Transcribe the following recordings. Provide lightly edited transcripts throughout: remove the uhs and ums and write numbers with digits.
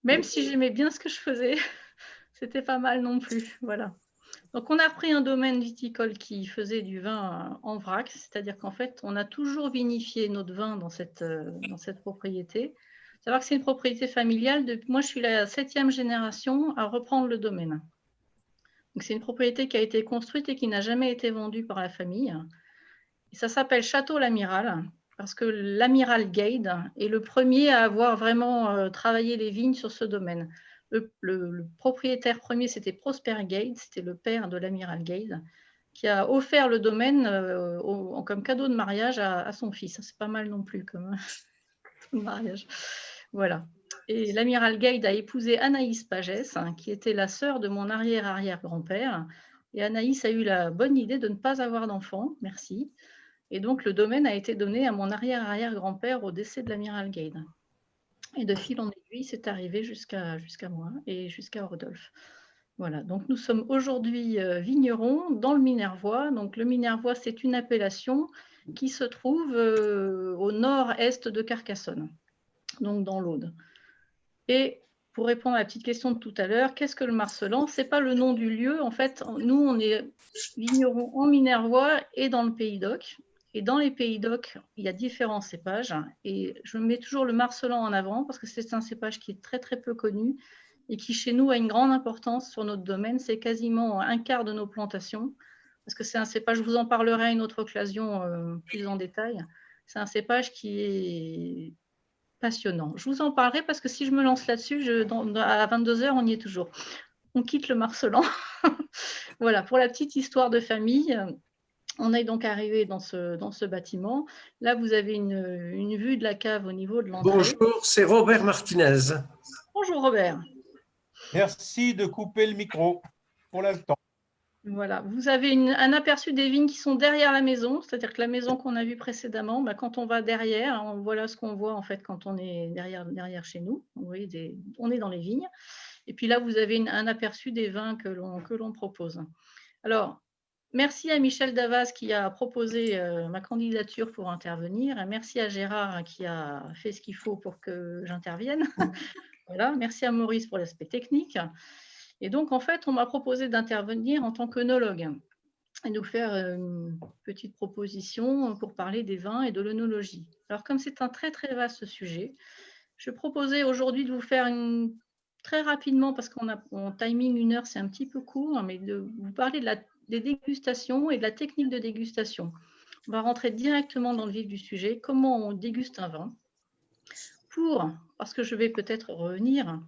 Même si j'aimais bien ce que je faisais, c'était pas mal non plus. Voilà. Donc, on a repris un domaine viticole qui faisait du vin en vrac, c'est-à-dire qu'en fait, on a toujours vinifié notre vin dans cette propriété. Il faut savoir que c'est une propriété familiale. Moi, je suis la 7e génération à reprendre le domaine. Donc, c'est une propriété qui a été construite et qui n'a jamais été vendue par la famille. Et ça s'appelle Château l'Amiral, parce que l'amiral Gade est le premier à avoir vraiment travaillé les vignes sur ce domaine. Le propriétaire premier, c'était Prosper Gade, c'était le père de l'amiral Gade, qui a offert le domaine comme cadeau de mariage à son fils. C'est pas mal non plus comme mariage. Voilà. Et l'amiral Gade a épousé Anaïs Pagès, qui était la sœur de mon arrière-arrière-grand-père. Et Anaïs a eu la bonne idée de ne pas avoir d'enfant, merci. Et donc, le domaine a été donné à mon arrière-arrière-grand-père au décès de l'amiral Gade. Et de fil en aiguille, c'est arrivé jusqu'à moi et jusqu'à Rodolphe. Voilà, donc nous sommes aujourd'hui vignerons dans le Minervois. Donc, le Minervois, c'est une appellation qui se trouve au nord-est de Carcassonne, donc dans l'Aude. Et pour répondre à la petite question de tout à l'heure, qu'est-ce que le Marcellan? Ce n'est pas le nom du lieu. En fait, nous, on est vignerons en Minervois et dans le Pays d'Oc. Et dans les Pays d'Oc, il y a différents cépages. Et je mets toujours le Marcellan en avant parce que c'est un cépage qui est très, très peu connu et qui, chez nous, a une grande importance sur notre domaine. C'est quasiment un quart de nos plantations parce que c'est un cépage, je vous en parlerai à une autre occasion plus en détail. C'est un cépage qui est passionnant. Je vous en parlerai parce que si je me lance là-dessus, à 22h, on y est toujours. On quitte le Marcellan. Voilà, pour la petite histoire de famille, on est donc arrivé dans ce bâtiment. Là, vous avez une vue de la cave au niveau de l'entrée. Bonjour, c'est Robert Martinez. Bonjour Robert. Merci de couper le micro pour l'instant. Voilà, vous avez un aperçu des vignes qui sont derrière la maison, c'est-à-dire que la maison qu'on a vue précédemment, quand on va derrière, voilà ce qu'on voit en fait quand on est derrière chez nous. Vous voyez, on est dans les vignes. Et puis là, vous avez un aperçu des vins que l'on propose. Alors, merci à Michel Davaz qui a proposé ma candidature pour intervenir. Et merci à Gérard qui a fait ce qu'il faut pour que j'intervienne. Voilà, merci à Maurice pour l'aspect technique. Et donc, en fait, on m'a proposé d'intervenir en tant qu'œnologue et nous faire une petite proposition pour parler des vins et de l'œnologie. Alors, comme c'est un très, très vaste sujet, je proposais aujourd'hui de vous faire très rapidement, parce qu'on a en timing 1 heure, c'est un petit peu court, mais de vous parler des dégustations et de la technique de dégustation. On va rentrer directement dans le vif du sujet, comment on déguste un vin. Parce que je vais peut-être revenir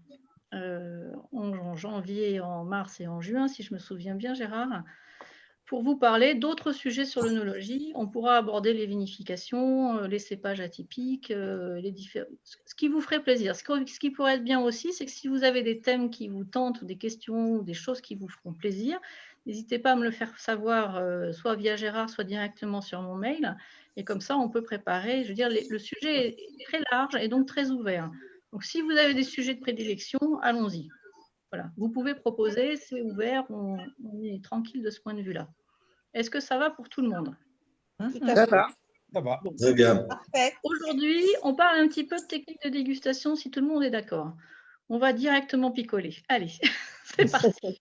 en janvier, en mars et en juin, si je me souviens bien, Gérard, pour vous parler d'autres sujets sur l'œnologie. On pourra aborder les vinifications, les cépages atypiques, ce qui vous ferait plaisir. Ce qui pourrait être bien aussi, c'est que si vous avez des thèmes qui vous tentent, ou des questions, ou des choses qui vous feront plaisir, n'hésitez pas à me le faire savoir, soit via Gérard, soit directement sur mon mail. Et comme ça, on peut préparer. Je veux dire, le sujet est très large et donc très ouvert. Donc, si vous avez des sujets de prédilection, allons-y. Voilà. Vous pouvez proposer, c'est ouvert, on est tranquille de ce point de vue-là. Est-ce que ça va pour tout le monde? Ça va. Ça va. Bon. Très bien. Parfait. Aujourd'hui, on parle un petit peu de technique de dégustation, si tout le monde est d'accord. On va directement picoler. Allez, c'est parti.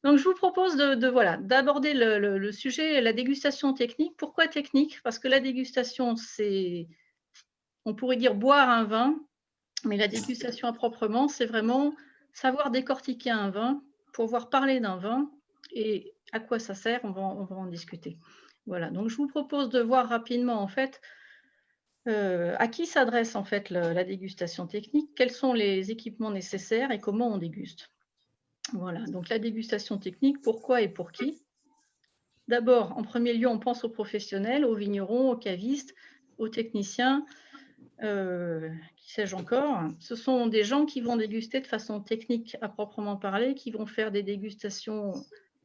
Donc, je vous propose d'aborder le sujet, la dégustation technique. Pourquoi technique? Parce que la dégustation, c'est, on pourrait dire boire un vin, mais la dégustation à proprement, c'est vraiment savoir décortiquer un vin, pouvoir parler d'un vin et à quoi ça sert, on va en discuter. Voilà, donc je vous propose de voir rapidement en fait à qui s'adresse en fait la dégustation technique, quels sont les équipements nécessaires et comment on déguste. Voilà, donc la dégustation technique, pourquoi et pour qui? D'abord, en premier lieu, on pense aux professionnels, aux vignerons, aux cavistes, aux techniciens, qui sais-je encore. Ce sont des gens qui vont déguster de façon technique à proprement parler, qui vont faire des dégustations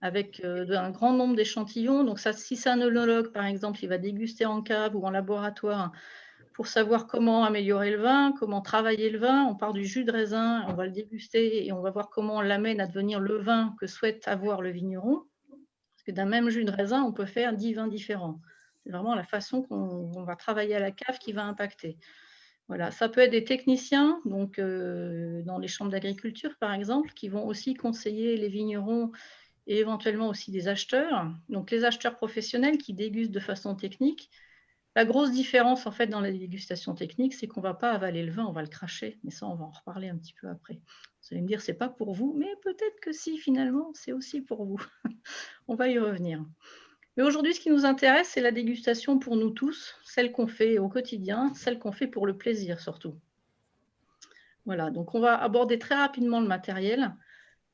avec un grand nombre d'échantillons. Donc ça, si c'est un œnologue, par exemple, il va déguster en cave ou en laboratoire pour savoir comment améliorer le vin, comment travailler le vin. On part du jus de raisin, on va le déguster et on va voir comment on l'amène à devenir le vin que souhaite avoir le vigneron. Parce que d'un même jus de raisin, on peut faire 10 vins différents. C'est vraiment la façon qu'on va travailler à la cave qui va impacter. Voilà, ça peut être des techniciens, donc dans les chambres d'agriculture, par exemple, qui vont aussi conseiller les vignerons et éventuellement aussi des acheteurs. Donc, les acheteurs professionnels qui dégustent de façon technique. La grosse différence, en fait, dans la dégustation technique, c'est qu'on ne va pas avaler le vin, on va le cracher. Mais ça, on va en reparler un petit peu après. Vous allez me dire, ce n'est pas pour vous, mais peut-être que si, finalement, c'est aussi pour vous. On va y revenir. Mais aujourd'hui, ce qui nous intéresse, c'est la dégustation pour nous tous, celle qu'on fait au quotidien, celle qu'on fait pour le plaisir surtout. Voilà, donc on va aborder très rapidement le matériel.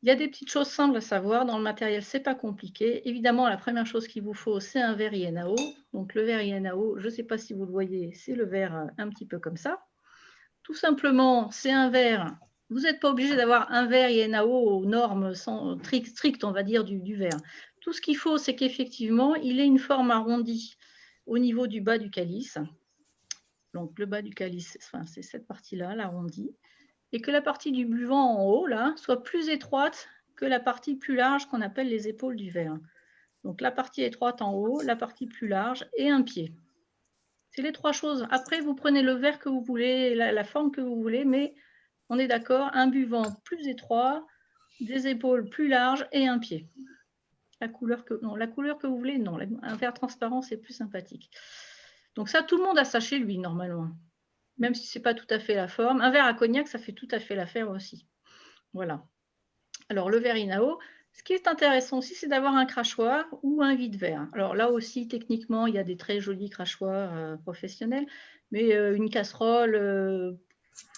Il y a des petites choses simples à savoir. Dans le matériel, ce n'est pas compliqué. Évidemment, la première chose qu'il vous faut, c'est un verre INAO. Donc le verre INAO, je ne sais pas si vous le voyez, c'est le verre un petit peu comme ça. Tout simplement, c'est un verre. Vous n'êtes pas obligé d'avoir un verre INAO aux normes strictes, on va dire, du verre. Tout ce qu'il faut, c'est qu'effectivement, il ait une forme arrondie au niveau du bas du calice. Donc le bas du calice, enfin, c'est cette partie-là, l'arrondi. Et que la partie du buvant en haut, là, soit plus étroite que la partie plus large qu'on appelle les épaules du verre. Donc la partie étroite en haut, la partie plus large et un pied. C'est les trois choses. Après, vous prenez le verre que vous voulez, la forme que vous voulez, mais on est d'accord, un buvant plus étroit, des épaules plus larges et un pied. La couleur que vous voulez, non. Un verre transparent, c'est plus sympathique. Donc ça, tout le monde a ça chez lui, normalement. Même si ce n'est pas tout à fait la forme. Un verre à cognac, ça fait tout à fait l'affaire aussi. Voilà. Alors, le verre INAO, ce qui est intéressant aussi, c'est d'avoir un crachoir ou un vide-verre. Alors là aussi, techniquement, il y a des très jolis crachoirs professionnels, mais une casserole,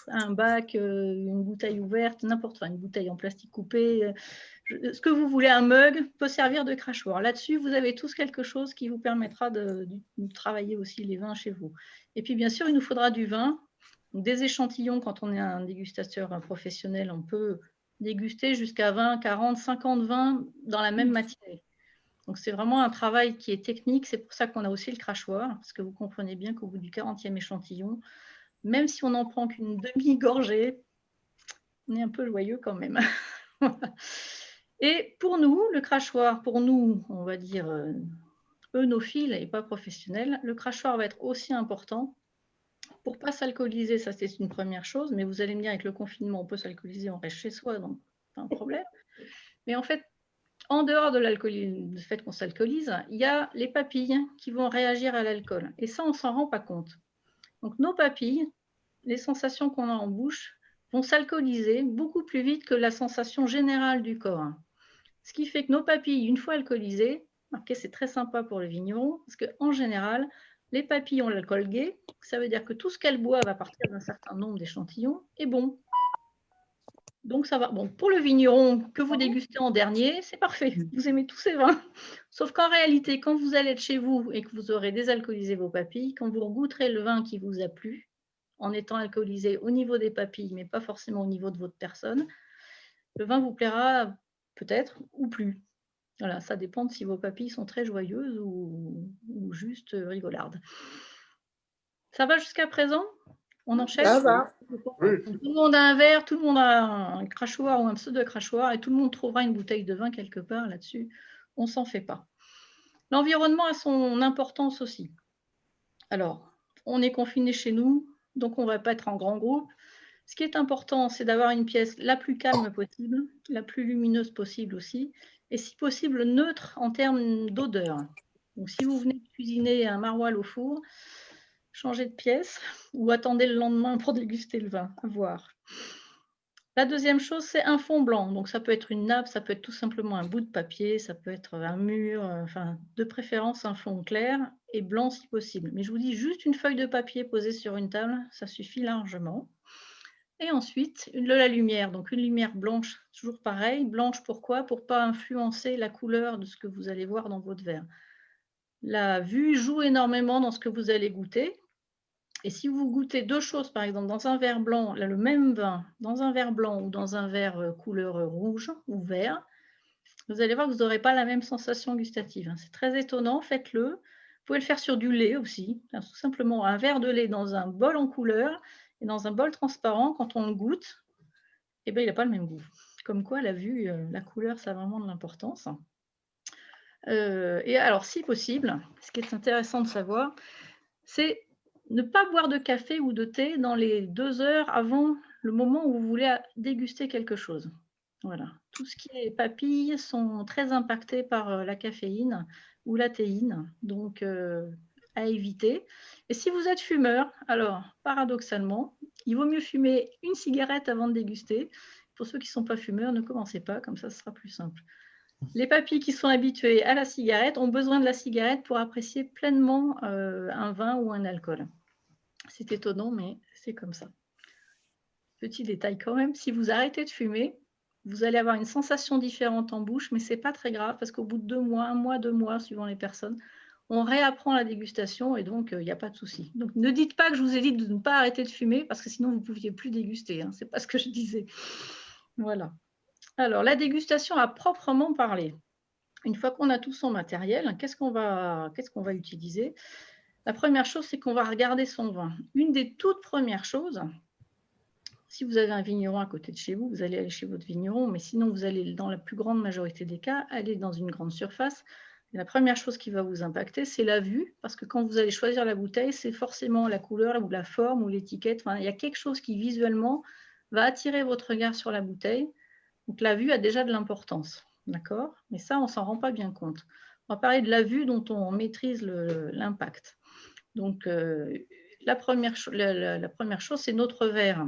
un bac, une bouteille ouverte, n'importe quoi, une bouteille en plastique coupé, ce que vous voulez, un mug peut servir de crachoir. Là-dessus, vous avez tous quelque chose qui vous permettra de travailler aussi les vins chez vous. Et puis, bien sûr, il nous faudra du vin. Donc, des échantillons, quand on est un dégustateur professionnel, on peut déguster jusqu'à 20, 40, 50 vins dans la même matinée. Donc, c'est vraiment un travail qui est technique. C'est pour ça qu'on a aussi le crachoir, parce que vous comprenez bien qu'au bout du 40e échantillon, même si on n'en prend qu'une demi-gorgée, on est un peu joyeux quand même. Et pour nous, le crachoir, pour nous, on va dire œnophiles et pas professionnels, le crachoir va être aussi important pour ne pas s'alcooliser. Ça, c'est une première chose. Mais vous allez me dire, avec le confinement, on peut s'alcooliser, on reste chez soi, donc pas un problème. Mais en fait, en dehors de du fait qu'on s'alcoolise, il y a les papilles qui vont réagir à l'alcool. Et ça, on ne s'en rend pas compte. Donc, nos papilles, les sensations qu'on a en bouche, vont s'alcooliser beaucoup plus vite que la sensation générale du corps. Ce qui fait que nos papilles, une fois alcoolisées, c'est très sympa pour le vigneron, parce qu'en général, les papilles ont l'alcool gai, ça veut dire que tout ce qu'elles boivent à partir d'un certain nombre d'échantillons est bon. Donc ça va. Bon, pour le vigneron que vous dégustez en dernier, c'est parfait. Vous aimez tous ces vins. Sauf qu'en réalité, quand vous allez être chez vous et que vous aurez désalcoolisé vos papilles, quand vous goûterez le vin qui vous a plu, en étant alcoolisé au niveau des papilles, mais pas forcément au niveau de votre personne, le vin vous plaira peut-être ou plus. Voilà, ça dépend de si vos papilles sont très joyeuses ou juste rigolardes. Ça va jusqu'à présent? On enchaîne? Ça va. Oui. Tout le monde a un verre, tout le monde a un crachoir ou un pseudo-crachoir et tout le monde trouvera une bouteille de vin quelque part là-dessus. On ne s'en fait pas. L'environnement a son importance aussi. Alors, on est confiné chez nous, donc on ne va pas être en grand groupe. Ce qui est important, c'est d'avoir une pièce la plus calme possible, la plus lumineuse possible aussi, et si possible neutre en termes d'odeur. Donc, si vous venez de cuisiner un maroilles au four, changez de pièce ou attendez le lendemain pour déguster le vin, à voir. La deuxième chose, c'est un fond blanc. Donc, ça peut être une nappe, ça peut être tout simplement un bout de papier, ça peut être un mur, enfin, de préférence un fond clair et blanc si possible. Mais je vous dis, juste une feuille de papier posée sur une table, ça suffit largement. Et ensuite, de la lumière, donc une lumière blanche, toujours pareil. Blanche, pourquoi? Pour ne pas influencer la couleur de ce que vous allez voir dans votre verre. La vue joue énormément dans ce que vous allez goûter. Et si vous goûtez deux choses, par exemple, dans un verre blanc, là, le même vin, dans un verre blanc ou dans un verre couleur rouge ou vert, vous allez voir que vous n'aurez pas la même sensation gustative. C'est très étonnant, faites-le. Vous pouvez le faire sur du lait aussi. Tout simplement un verre de lait dans un bol en couleur et dans un bol transparent, quand on le goûte, eh bien, il n'a pas le même goût. Comme quoi, la vue, la couleur, ça a vraiment de l'importance. Et alors, si possible, ce qui est intéressant de savoir, c'est ne pas boire de café ou de thé dans les 2 heures avant le moment où vous voulez déguster quelque chose. Voilà. Tout ce qui est papilles sont très impactés par la caféine ou la théine, donc à éviter. Et si vous êtes fumeur, alors paradoxalement, il vaut mieux fumer une cigarette avant de déguster. Pour ceux qui ne sont pas fumeurs, ne commencez pas, comme ça ce sera plus simple. Les papilles qui sont habituées à la cigarette ont besoin de la cigarette pour apprécier pleinement un vin ou un alcool. C'est étonnant, mais c'est comme ça. Petit détail quand même, si vous arrêtez de fumer, vous allez avoir une sensation différente en bouche, mais ce n'est pas très grave parce qu'au bout de 2 mois, 1 mois, 2 mois, suivant les personnes, on réapprend la dégustation et donc il n'y a pas de souci. Donc ne dites pas que je vous ai dit de ne pas arrêter de fumer parce que sinon vous ne pouviez plus déguster. Hein. Ce n'est pas ce que je disais. Voilà. Alors, la dégustation à proprement parler. Une fois qu'on a tout son matériel, qu'est-ce qu'on va utiliser? La première chose, c'est qu'on va regarder son vin. Une des toutes premières choses, si vous avez un vigneron à côté de chez vous, vous allez aller chez votre vigneron, mais sinon, vous allez, dans la plus grande majorité des cas, aller dans une grande surface. Et la première chose qui va vous impacter, c'est la vue, parce que quand vous allez choisir la bouteille, c'est forcément la couleur ou la forme ou l'étiquette. Enfin, il y a quelque chose qui, visuellement, va attirer votre regard sur la bouteille. Donc, la vue a déjà de l'importance. D'accord? Mais ça, on ne s'en rend pas bien compte. On va parler de la vue dont on maîtrise l'impact. Donc, la première chose, c'est notre verre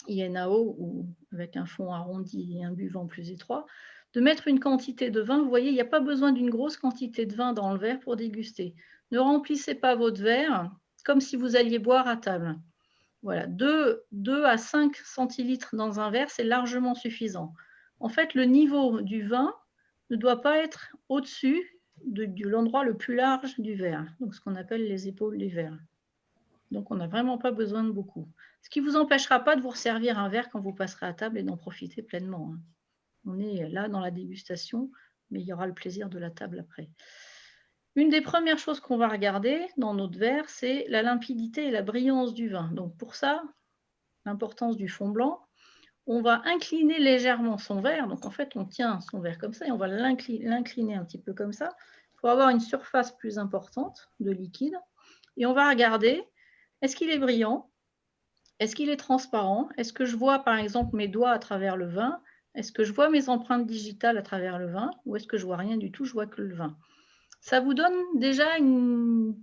INAO, ou avec un fond arrondi et un buvant plus étroit, de mettre une quantité de vin. Vous voyez, il n'y a pas besoin d'une grosse quantité de vin dans le verre pour déguster. Ne remplissez pas votre verre comme si vous alliez boire à table. Voilà, 2 à 5 centilitres dans un verre, c'est largement suffisant. En fait, le niveau du vin ne doit pas être au-dessus de l'endroit le plus large du verre, donc ce qu'on appelle les épaules du verre. Donc, on n'a vraiment pas besoin de beaucoup. Ce qui ne vous empêchera pas de vous servir un verre quand vous passerez à table et d'en profiter pleinement. On est là dans la dégustation, mais il y aura le plaisir de la table après. Une des premières choses qu'on va regarder dans notre verre, c'est la limpidité et la brillance du vin. Donc, pour ça, l'importance du fond blanc, on va incliner légèrement son verre. Donc, en fait, on tient son verre comme ça et on va l'incliner un petit peu comme ça pour avoir une surface plus importante de liquide. Et on va regarder, est-ce qu'il est brillant? Est-ce qu'il est transparent? Est-ce que je vois, par exemple, mes doigts à travers le vin? Est-ce que je vois mes empreintes digitales à travers le vin? Ou est-ce que je vois rien du tout, je vois que le vin? Ça vous donne déjà une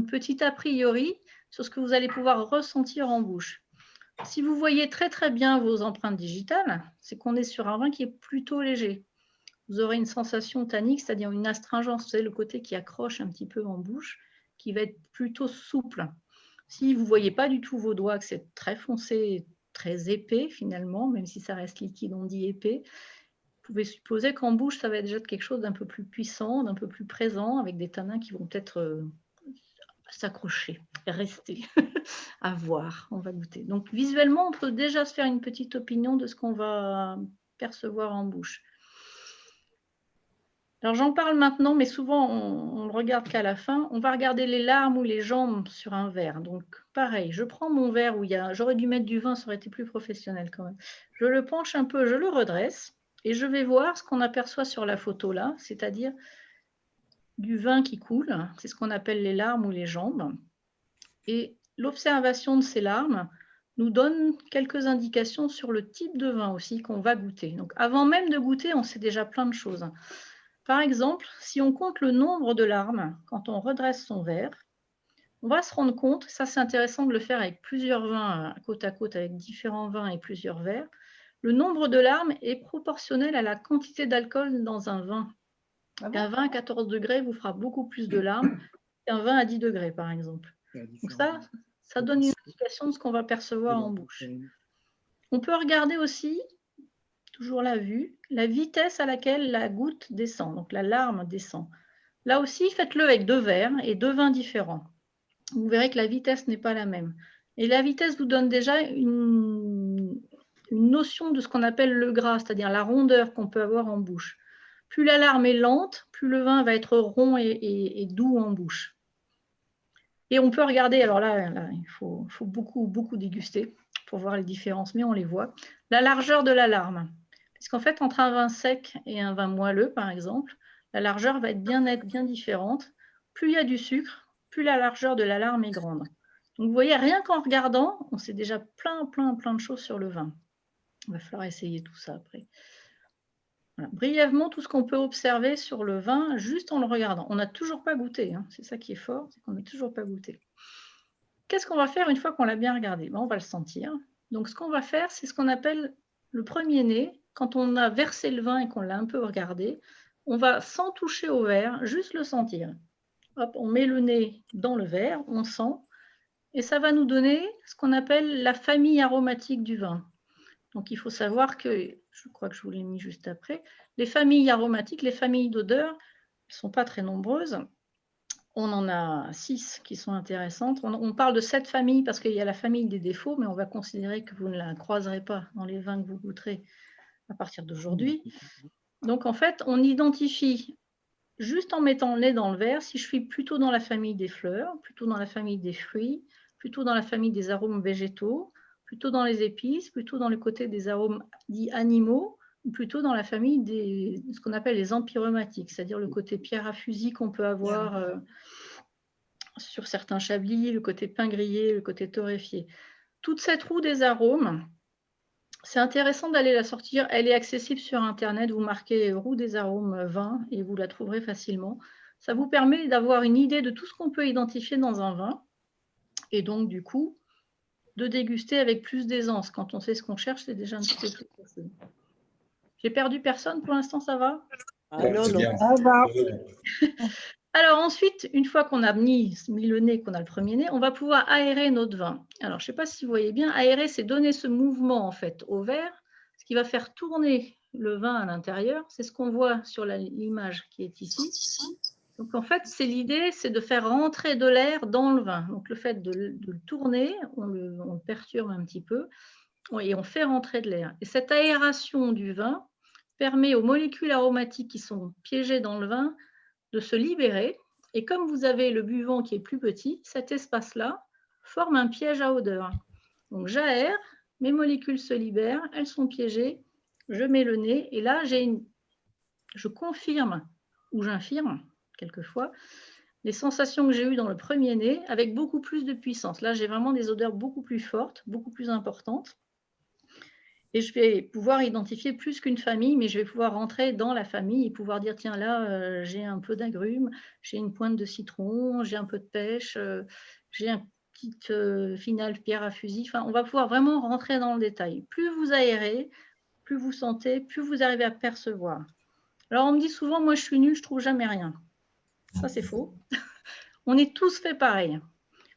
petite a priori sur ce que vous allez pouvoir ressentir en bouche. Si vous voyez très très bien vos empreintes digitales, c'est qu'on est sur un vin qui est plutôt léger. Vous aurez une sensation tannique, c'est-à-dire une astringence, vous savez, le côté qui accroche un petit peu en bouche, qui va être plutôt souple. Si vous ne voyez pas du tout vos doigts, que c'est très foncé, très épais finalement, même si ça reste liquide, on dit épais, vous pouvez supposer qu'en bouche, ça va être déjà quelque chose d'un peu plus puissant, d'un peu plus présent, avec des tanins qui vont peut-être s'accrocher, rester, à voir, on va goûter. Donc visuellement, on peut déjà se faire une petite opinion de ce qu'on va percevoir en bouche. Alors j'en parle maintenant, mais souvent on ne regarde qu'à la fin. On va regarder les larmes ou les jambes sur un verre. Donc pareil, je prends mon verre où j'aurais dû mettre du vin, ça aurait été plus professionnel quand même. Je le penche un peu, je le redresse et je vais voir ce qu'on aperçoit sur la photo là, c'est-à-dire du vin qui coule. C'est ce qu'on appelle les larmes ou les jambes. Et l'observation de ces larmes nous donne quelques indications sur le type de vin aussi qu'on va goûter. Donc avant même de goûter, on sait déjà plein de choses. Par exemple, si on compte le nombre de larmes quand on redresse son verre, on va se rendre compte, ça c'est intéressant de le faire avec plusieurs vins côte à côte, avec différents vins et plusieurs verres, le nombre de larmes est proportionnel à la quantité d'alcool dans un vin. Un vin à 14 degrés vous fera beaucoup plus de larmes qu'un vin à 10 degrés, par exemple. Donc ça donne une indication de ce qu'on va percevoir en bouche. On peut regarder aussi, toujours la vue, la vitesse à laquelle la goutte descend, donc la larme descend. Là aussi, faites-le avec 2 verres et 2 vins différents. Vous verrez que la vitesse n'est pas la même. Et la vitesse vous donne déjà une notion de ce qu'on appelle le gras, c'est-à-dire la rondeur qu'on peut avoir en bouche. Plus la larme est lente, plus le vin va être rond et doux en bouche. Et on peut regarder, alors là il faut beaucoup déguster pour voir les différences, mais on les voit. La largeur de la larme. Puisqu'en fait, entre un vin sec et un vin moelleux, par exemple, la largeur va être bien différente. Plus il y a du sucre, plus la largeur de la larme est grande. Donc, vous voyez, rien qu'en regardant, on sait déjà plein de choses sur le vin. Il va falloir essayer tout ça après. Voilà. Brièvement, tout ce qu'on peut observer sur le vin, juste en le regardant. On n'a toujours pas goûté, hein. C'est ça qui est fort, c'est qu'on n'a toujours pas goûté. Qu'est-ce qu'on va faire une fois qu'on l'a bien regardé? On va le sentir. Donc, ce qu'on va faire, c'est ce qu'on appelle le premier nez. Quand on a versé le vin et qu'on l'a un peu regardé, on va, sans toucher au verre, juste le sentir. Hop, on met le nez dans le verre, on sent, et ça va nous donner ce qu'on appelle la famille aromatique du vin. Donc, il faut savoir que, je crois que je vous l'ai mis juste après, les familles aromatiques, les familles d'odeurs, elles ne sont pas très nombreuses. On en a 6 qui sont intéressantes. On parle de 7 familles parce qu'il y a la famille des défauts, mais on va considérer que vous ne la croiserez pas dans les vins que vous goûterez à partir d'aujourd'hui. Donc, en fait, on identifie, juste en mettant le nez dans le verre, si je suis plutôt dans la famille des fleurs, plutôt dans la famille des fruits, plutôt dans la famille des arômes végétaux, plutôt dans les épices, plutôt dans le côté des arômes dits animaux, ou plutôt dans la famille des ce qu'on appelle les empyromatiques, c'est-à-dire le côté pierre à fusil qu'on peut avoir sur certains chablis, le côté pain grillé, le côté torréfié. Toute cette roue des arômes, c'est intéressant d'aller la sortir. Elle est accessible sur Internet. Vous marquez roue des arômes vin et vous la trouverez facilement. Ça vous permet d'avoir une idée de tout ce qu'on peut identifier dans un vin et donc du coup de déguster avec plus d'aisance. Quand on sait ce qu'on cherche, c'est déjà un petit peu plus facile. J'ai perdu personne pour l'instant, ça va? Ah non, non. Ça va. Alors ensuite, une fois qu'on a mis le nez, qu'on a le premier nez, on va pouvoir aérer notre vin. Alors, je ne sais pas si vous voyez bien, aérer, c'est donner ce mouvement en fait au verre, ce qui va faire tourner le vin à l'intérieur. C'est ce qu'on voit sur l'image qui est ici. Donc en fait, c'est l'idée, c'est de faire rentrer de l'air dans le vin. Donc le fait de le tourner, on le perturbe un petit peu et on fait rentrer de l'air. Et cette aération du vin permet aux molécules aromatiques qui sont piégées dans le vin de se libérer. Et comme vous avez le buvant qui est plus petit, cet espace-là forme un piège à odeur. Donc j'aère, mes molécules se libèrent, elles sont piégées, je mets le nez et là je confirme ou j'infirme quelquefois les sensations que j'ai eues dans le premier nez avec beaucoup plus de puissance. Là, j'ai vraiment des odeurs beaucoup plus fortes, beaucoup plus importantes. Et je vais pouvoir identifier plus qu'une famille, mais je vais pouvoir rentrer dans la famille et pouvoir dire, tiens, là, j'ai un peu d'agrumes, j'ai une pointe de citron, j'ai un peu de pêche, j'ai un petit final pierre à fusil. Enfin, on va pouvoir vraiment rentrer dans le détail. Plus vous aérez, plus vous sentez, plus vous arrivez à percevoir. Alors, on me dit souvent, moi, je suis nulle, je ne trouve jamais rien. Ça, c'est faux. On est tous faits pareil.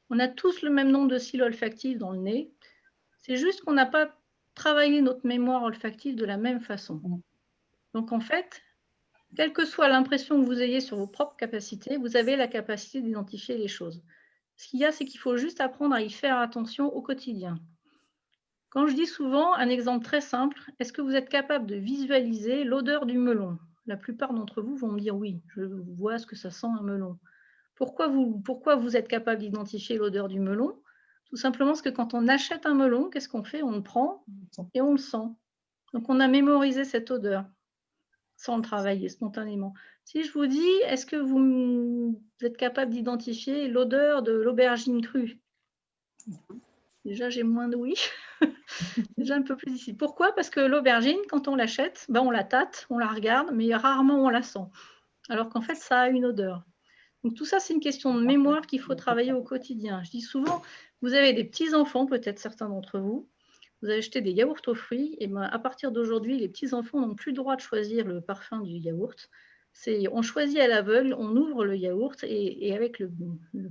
On a tous le même nombre de cils olfactifs dans le nez. C'est juste qu'on n'a pas travaillé notre mémoire olfactive de la même façon. Donc, en fait, quelle que soit l'impression que vous ayez sur vos propres capacités, vous avez la capacité d'identifier les choses. Ce qu'il y a, c'est qu'il faut juste apprendre à y faire attention au quotidien. Quand je dis souvent, un exemple très simple, est-ce que vous êtes capable de visualiser l'odeur du melon? La plupart d'entre vous vont me dire oui, je vois ce que ça sent un melon. Pourquoi vous êtes capable d'identifier l'odeur du melon? Tout simplement parce que quand on achète un melon, qu'est-ce qu'on fait? On le prend et on le sent. Donc, on a mémorisé cette odeur sans le travailler spontanément. Si je vous dis, est-ce que vous êtes capable d'identifier l'odeur de l'aubergine crue? Déjà, j'ai moins de oui. Déjà un peu plus difficile. Pourquoi? Parce que l'aubergine, quand on l'achète, on la tâte, on la regarde, mais rarement on la sent. Alors qu'en fait, ça a une odeur. Donc tout ça, c'est une question de mémoire qu'il faut travailler au quotidien. Je dis souvent, vous avez des petits-enfants, peut-être certains d'entre vous, vous avez acheté des yaourts aux fruits, et à partir d'aujourd'hui, les petits-enfants n'ont plus le droit de choisir le parfum du yaourt. On choisit à l'aveugle, on ouvre le yaourt, et avec le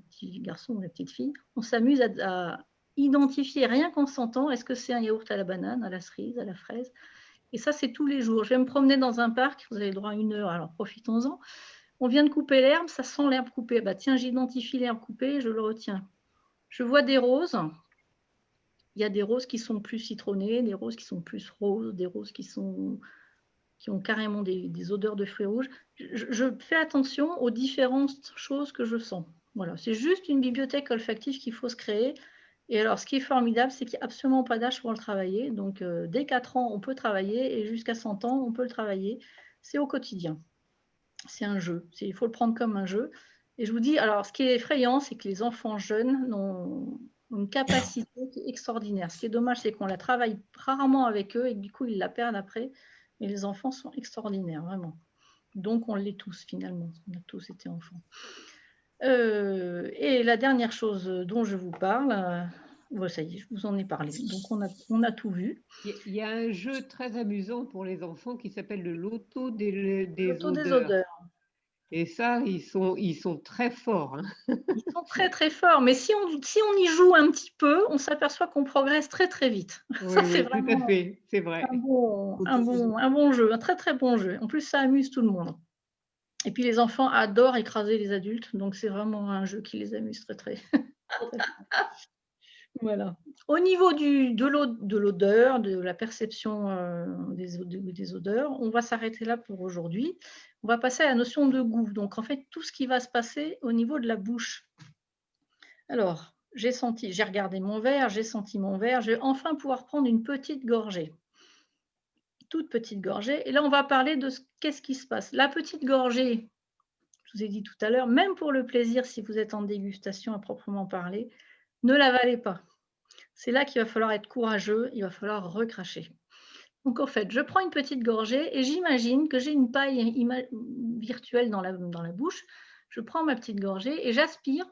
petit garçon ou la petite fille, on s'amuse à identifier, rien qu'en sentant, est-ce que c'est un yaourt à la banane, à la cerise, à la fraise? Et ça, c'est tous les jours. Je vais me promener dans un parc, vous avez le droit à 1 heure, alors profitons-en. On vient de couper l'herbe, ça sent l'herbe coupée. Bah, tiens, j'identifie l'herbe coupée, je le retiens. Je vois des roses. Il y a des roses qui sont plus citronnées, des roses qui sont plus roses, des roses qui ont carrément des odeurs de fruits rouges. Je fais attention aux différentes choses que je sens. Voilà, c'est juste une bibliothèque olfactive qu'il faut se créer. Et alors, ce qui est formidable, c'est qu'il n'y a absolument pas d'âge pour le travailler. Donc, dès 4 ans, on peut travailler et jusqu'à 100 ans, on peut le travailler. C'est au quotidien. C'est un jeu. Il faut le prendre comme un jeu. Et je vous dis, alors, ce qui est effrayant, c'est que les enfants jeunes une capacité qui est extraordinaire. Ce qui est dommage, c'est qu'on la travaille rarement avec eux et du coup, ils la perdent après. Mais les enfants sont extraordinaires, vraiment. Donc, on l'est tous finalement. On a tous été enfants. Et la dernière chose dont je vous parle, ça y est, je vous en ai parlé. Donc, on a tout vu. Il y a un jeu très amusant pour les enfants qui s'appelle le loto des L'auto des odeurs. odeurs. Et ça, ils sont très forts. Hein. Ils sont très très forts, mais si on y joue un petit peu, on s'aperçoit qu'on progresse très très vite. Oui, Ça, c'est oui, tout à vraiment fait, c'est vrai. un bon jeu, un très très bon jeu. En plus, ça amuse tout le monde. Et puis, les enfants adorent écraser les adultes, donc c'est vraiment un jeu qui les amuse très très. Voilà. Au niveau de l'odeur, de la perception des odeurs, on va s'arrêter là pour aujourd'hui. On va passer à la notion de goût. Donc, en fait, tout ce qui va se passer au niveau de la bouche. Alors, j'ai regardé mon verre, j'ai senti mon verre, je vais enfin pouvoir prendre une petite gorgée. Toute petite gorgée. Et là, on va parler de qu'est-ce qui se passe. La petite gorgée, je vous ai dit tout à l'heure, même pour le plaisir, si vous êtes en dégustation à proprement parler, ne l'avalez pas. C'est là qu'il va falloir être courageux, il va falloir recracher. Donc, en fait, je prends une petite gorgée et j'imagine que j'ai une paille virtuelle dans la bouche. Je prends ma petite gorgée et j'aspire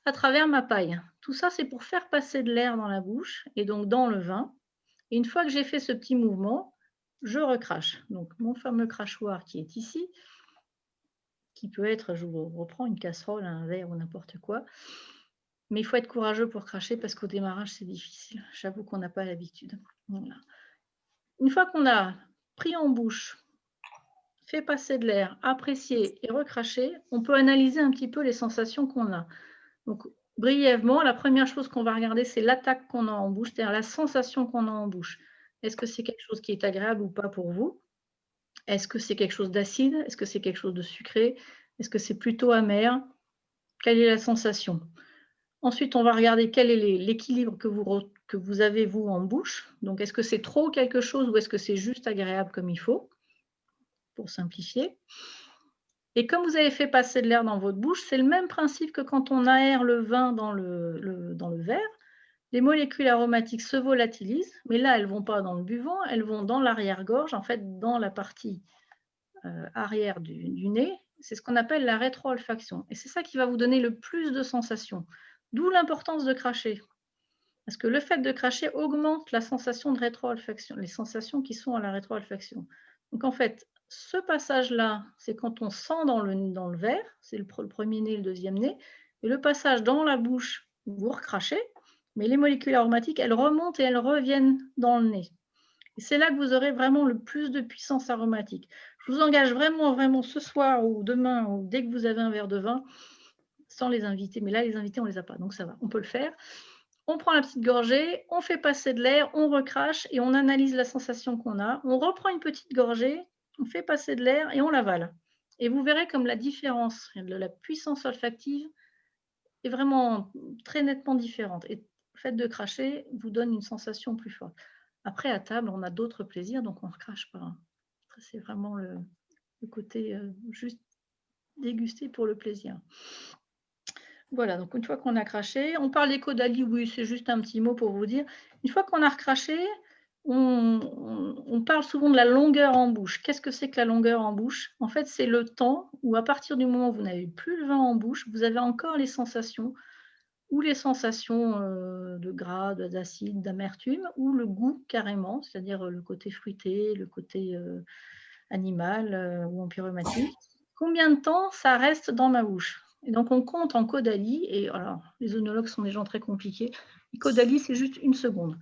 à travers ma paille. Tout ça, c'est pour faire passer de l'air dans la bouche et donc dans le vin. Et une fois que j'ai fait ce petit mouvement, je recrache. Donc, mon fameux crachoir qui est ici, qui peut être, je vous reprends, une casserole, un verre ou n'importe quoi. Mais il faut être courageux pour cracher parce qu'au démarrage, c'est difficile. J'avoue qu'on n'a pas l'habitude. Voilà. Une fois qu'on a pris en bouche, fait passer de l'air, apprécié et recraché, on peut analyser un petit peu les sensations qu'on a. Donc, brièvement, la première chose qu'on va regarder, c'est l'attaque qu'on a en bouche, c'est-à-dire la sensation qu'on a en bouche. Est-ce que c'est quelque chose qui est agréable ou pas pour vous? Est-ce que c'est quelque chose d'acide? Est-ce que c'est quelque chose de sucré? Est-ce que c'est plutôt amer? Quelle est la sensation? Ensuite, on va regarder quel est l'équilibre que vous avez, vous, en bouche. Donc, est-ce que c'est trop quelque chose ou est-ce que c'est juste agréable comme il faut, pour simplifier. Et comme vous avez fait passer de l'air dans votre bouche, c'est le même principe que quand on aère le vin dans le verre. Les molécules aromatiques se volatilisent, mais là, elles ne vont pas dans le buvant, elles vont dans l'arrière-gorge, en fait, dans la partie arrière du nez. C'est ce qu'on appelle la rétro-olfaction. Et c'est ça qui va vous donner le plus de sensations. D'où l'importance de cracher. Parce que le fait de cracher augmente la sensation de rétro-olfaction, les sensations qui sont à la rétro-olfaction. Donc, en fait, ce passage-là, c'est quand on sent dans le verre, c'est le premier nez, le deuxième nez, et le passage dans la bouche, vous recrachez, mais les molécules aromatiques, elles remontent et elles reviennent dans le nez. Et c'est là que vous aurez vraiment le plus de puissance aromatique. Je vous engage vraiment, vraiment ce soir ou demain, ou dès que vous avez un verre de vin, sans les invités, mais là, les invités, on ne les a pas, donc ça va, on peut le faire. On prend la petite gorgée, on fait passer de l'air, on recrache et on analyse la sensation qu'on a. On reprend une petite gorgée, on fait passer de l'air et on l'avale. Et vous verrez comme la différence de la puissance olfactive est vraiment très nettement différente. Et le fait de cracher vous donne une sensation plus forte. Après, à table, on a d'autres plaisirs, donc on ne recrache pas. C'est vraiment le côté juste déguster pour le plaisir. Voilà, donc une fois qu'on a craché, on parle des caudalies, oui, c'est juste un petit mot pour vous dire. Une fois qu'on a recraché, on parle souvent de la longueur en bouche. Qu'est-ce que c'est que la longueur en bouche? En fait, c'est le temps où à partir du moment où vous n'avez plus le vin en bouche, vous avez encore les sensations, ou les sensations de gras, d'acide, d'amertume, ou le goût carrément, c'est-à-dire le côté fruité, le côté animal ou empyromatique. Combien de temps ça reste dans ma bouche? Et donc, on compte en caudalie, et alors, les œnologues sont des gens très compliqués. Les caudalies, c'est juste 1 seconde.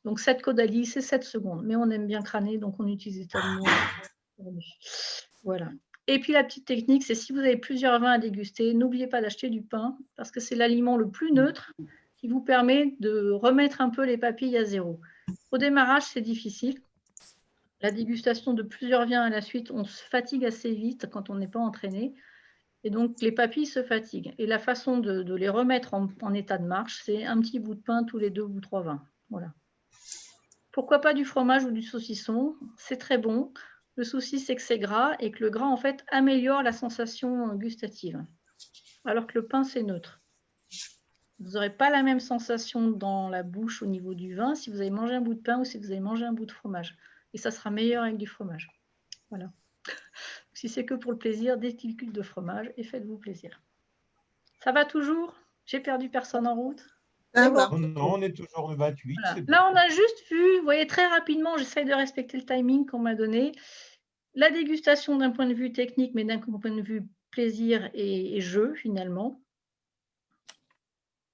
Donc, 7 caudalies, c'est 7 secondes. Mais on aime bien crâner, donc on utilise des tas de mots. Voilà. Et puis, la petite technique, c'est si vous avez plusieurs vins à déguster, n'oubliez pas d'acheter du pain, parce que c'est l'aliment le plus neutre qui vous permet de remettre un peu les papilles à zéro. Au démarrage, c'est difficile. La dégustation de plusieurs vins à la suite, on se fatigue assez vite quand on n'est pas entraîné. Et donc, les papilles se fatiguent. Et la façon de les remettre en état de marche, c'est un petit bout de pain tous les 2 ou 3 vins. Voilà. Pourquoi pas du fromage ou du saucisson? C'est très bon. Le souci, c'est que c'est gras et que le gras, en fait, améliore la sensation gustative. Alors que le pain, c'est neutre. Vous n'aurez pas la même sensation dans la bouche au niveau du vin si vous avez mangé un bout de pain ou si vous avez mangé un bout de fromage. Et ça sera meilleur avec du fromage. Voilà. Si c'est que pour le plaisir, des petites cuites de fromage et faites-vous plaisir. Ça va toujours? J'ai perdu personne en route? Ça va. Non, on est toujours le 28. Voilà. c'est bon. Là, on a juste vu, vous voyez, très rapidement, j'essaye de respecter le timing qu'on m'a donné. La dégustation d'un point de vue technique, mais d'un point de vue plaisir et jeu, finalement.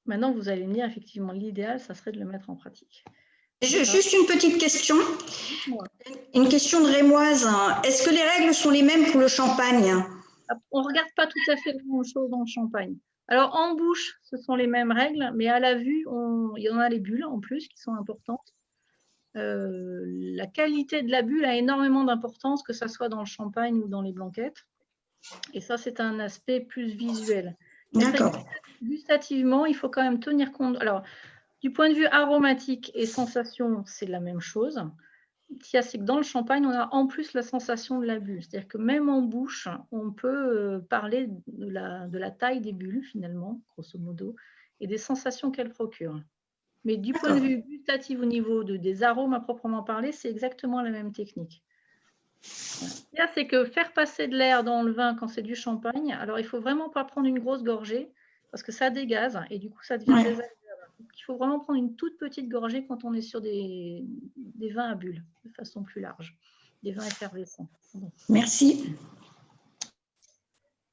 Maintenant, vous allez me dire, effectivement, l'idéal, ça serait de le mettre en pratique. Juste une petite question. Une question de Rémoise. Est-ce que les règles sont les mêmes pour le champagne? On ne regarde pas tout à fait la même chose dans le champagne. Alors, en bouche, ce sont les mêmes règles, mais à la vue, il y en a les bulles en plus qui sont importantes. La qualité de la bulle a énormément d'importance, que ce soit dans le champagne ou dans les blanquettes. Et ça, c'est un aspect plus visuel. D'accord. Gustativement, il faut quand même tenir compte. Alors, du point de vue aromatique et sensation, c'est la même chose. Ce qu'il y a, c'est que dans le champagne, on a en plus la sensation de la bulle. C'est-à-dire que même en bouche, on peut parler de la taille des bulles, finalement, grosso modo, et des sensations qu'elles procurent. Mais du point de vue gustatif au niveau des arômes à proprement parler, c'est exactement la même technique. Ce qu'il y a, c'est que faire passer de l'air dans le vin quand c'est du champagne, alors il ne faut vraiment pas prendre une grosse gorgée, parce que ça dégaze, et du coup, ça devient désagréable. Il faut vraiment prendre une toute petite gorgée quand on est sur des vins à bulles, de façon plus large, des vins effervescents. Bon. Merci.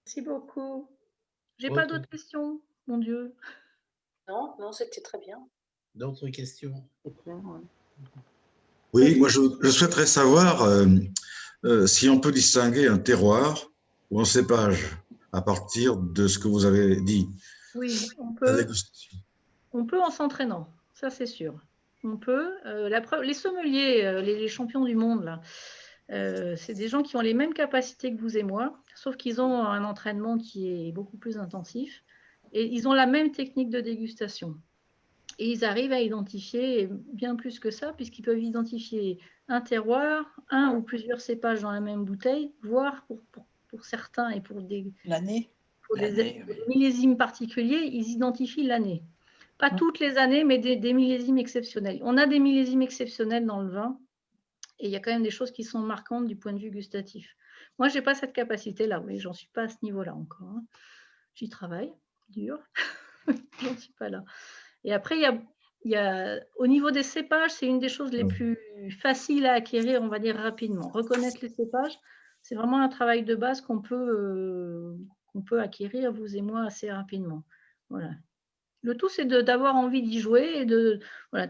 Merci beaucoup. Je n'ai pas d'autres questions, mon Dieu. Non, non, c'était très bien. D'autres questions? Oui, moi je souhaiterais savoir si on peut distinguer un terroir ou un cépage à partir de ce que vous avez dit. Oui, on peut en s'entraînant, ça c'est sûr. On peut. Les sommeliers, les champions du monde, là, c'est des gens qui ont les mêmes capacités que vous et moi, sauf qu'ils ont un entraînement qui est beaucoup plus intensif et ils ont la même technique de dégustation. Et ils arrivent à identifier bien plus que ça, puisqu'ils peuvent identifier un terroir, un ou plusieurs cépages dans la même bouteille, voire pour certains et pour des millésimes particuliers, ils identifient l'année. Pas toutes les années, mais des millésimes exceptionnels. On a des millésimes exceptionnels dans le vin, et il y a quand même des choses qui sont marquantes du point de vue gustatif. Moi, je n'ai pas cette capacité-là, oui, j'en suis pas à ce niveau-là encore. Hein. J'y travaille, dur, j'en suis pas là. Et après, il y a, au niveau des cépages, c'est une des choses les plus faciles à acquérir, on va dire rapidement. Reconnaître les cépages, c'est vraiment un travail de base qu'on peut acquérir, vous et moi, assez rapidement. Voilà. Le tout, c'est d'avoir envie d'y jouer et de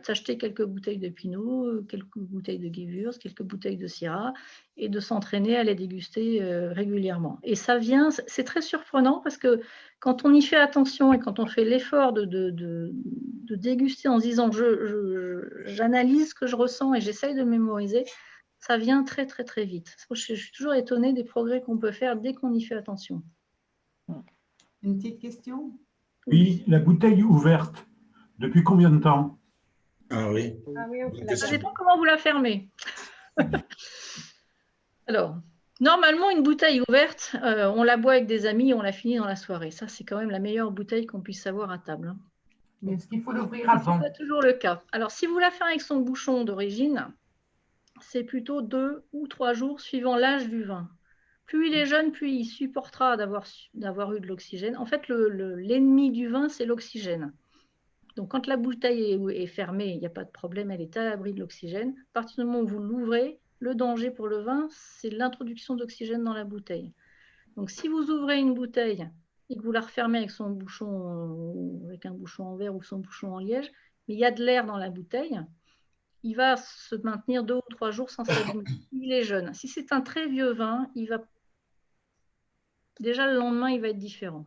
s'acheter quelques bouteilles de Pinot, quelques bouteilles de Gewürz, quelques bouteilles de Syrah et de s'entraîner à les déguster régulièrement. Et ça vient, c'est très surprenant parce que quand on y fait attention et quand on fait l'effort de déguster en se disant j'analyse ce que je ressens et j'essaye de mémoriser, ça vient très très très vite. Je suis toujours étonnée des progrès qu'on peut faire dès qu'on y fait attention. Une petite question? Oui, la bouteille ouverte, depuis combien de temps? Ah oui. Ça dépend comment vous la fermez. Alors, normalement, une bouteille ouverte, on la boit avec des amis, on la finit dans la soirée. Ça, c'est quand même la meilleure bouteille qu'on puisse avoir à table. Hein. Mais est-ce qu'il faut l'ouvrir avant? Ce n'est pas toujours le cas. Alors, si vous la fermez avec son bouchon d'origine, c'est plutôt 2 ou 3 jours suivant l'âge du vin. Plus il est jeune, plus il supportera d'avoir eu de l'oxygène. En fait, l'ennemi du vin, c'est l'oxygène. Donc, quand la bouteille est fermée, il n'y a pas de problème, elle est à l'abri de l'oxygène. À partir du moment où vous l'ouvrez, le danger pour le vin, c'est l'introduction d'oxygène dans la bouteille. Donc, si vous ouvrez une bouteille et que vous la refermez avec son bouchon, avec un bouchon en verre ou son bouchon en liège, mais il y a de l'air dans la bouteille, il va se maintenir 2 ou 3 jours sans s'abîmer. Il est jeune. Si c'est un très vieux vin, déjà le lendemain, il va être différent.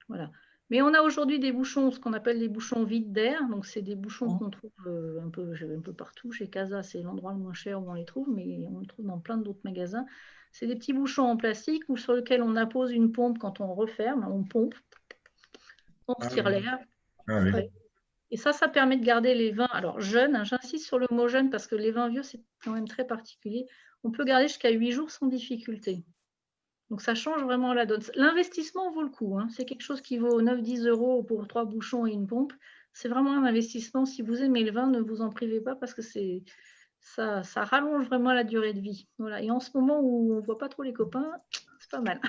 Voilà. Mais on a aujourd'hui des bouchons, ce qu'on appelle des bouchons vides d'air. Donc, c'est des bouchons qu'on trouve un peu partout. Chez Casa, c'est l'endroit le moins cher où on les trouve, mais on les trouve dans plein d'autres magasins. C'est des petits bouchons en plastique sur lesquels on appose une pompe quand on referme. On pompe, on retire l'air. Ah oui. Et ça permet de garder les vins. Alors, jeunes, hein, j'insiste sur le mot jeune parce que les vins vieux, c'est quand même très particulier. On peut garder jusqu'à 8 jours sans difficulté. Donc, ça change vraiment la donne. L'investissement vaut le coup, hein. C'est quelque chose qui vaut 9-10 € pour 3 bouchons et une pompe. C'est vraiment un investissement. Si vous aimez le vin, ne vous en privez pas parce que ça rallonge vraiment la durée de vie. Voilà. Et en ce moment où on ne voit pas trop les copains, c'est pas mal.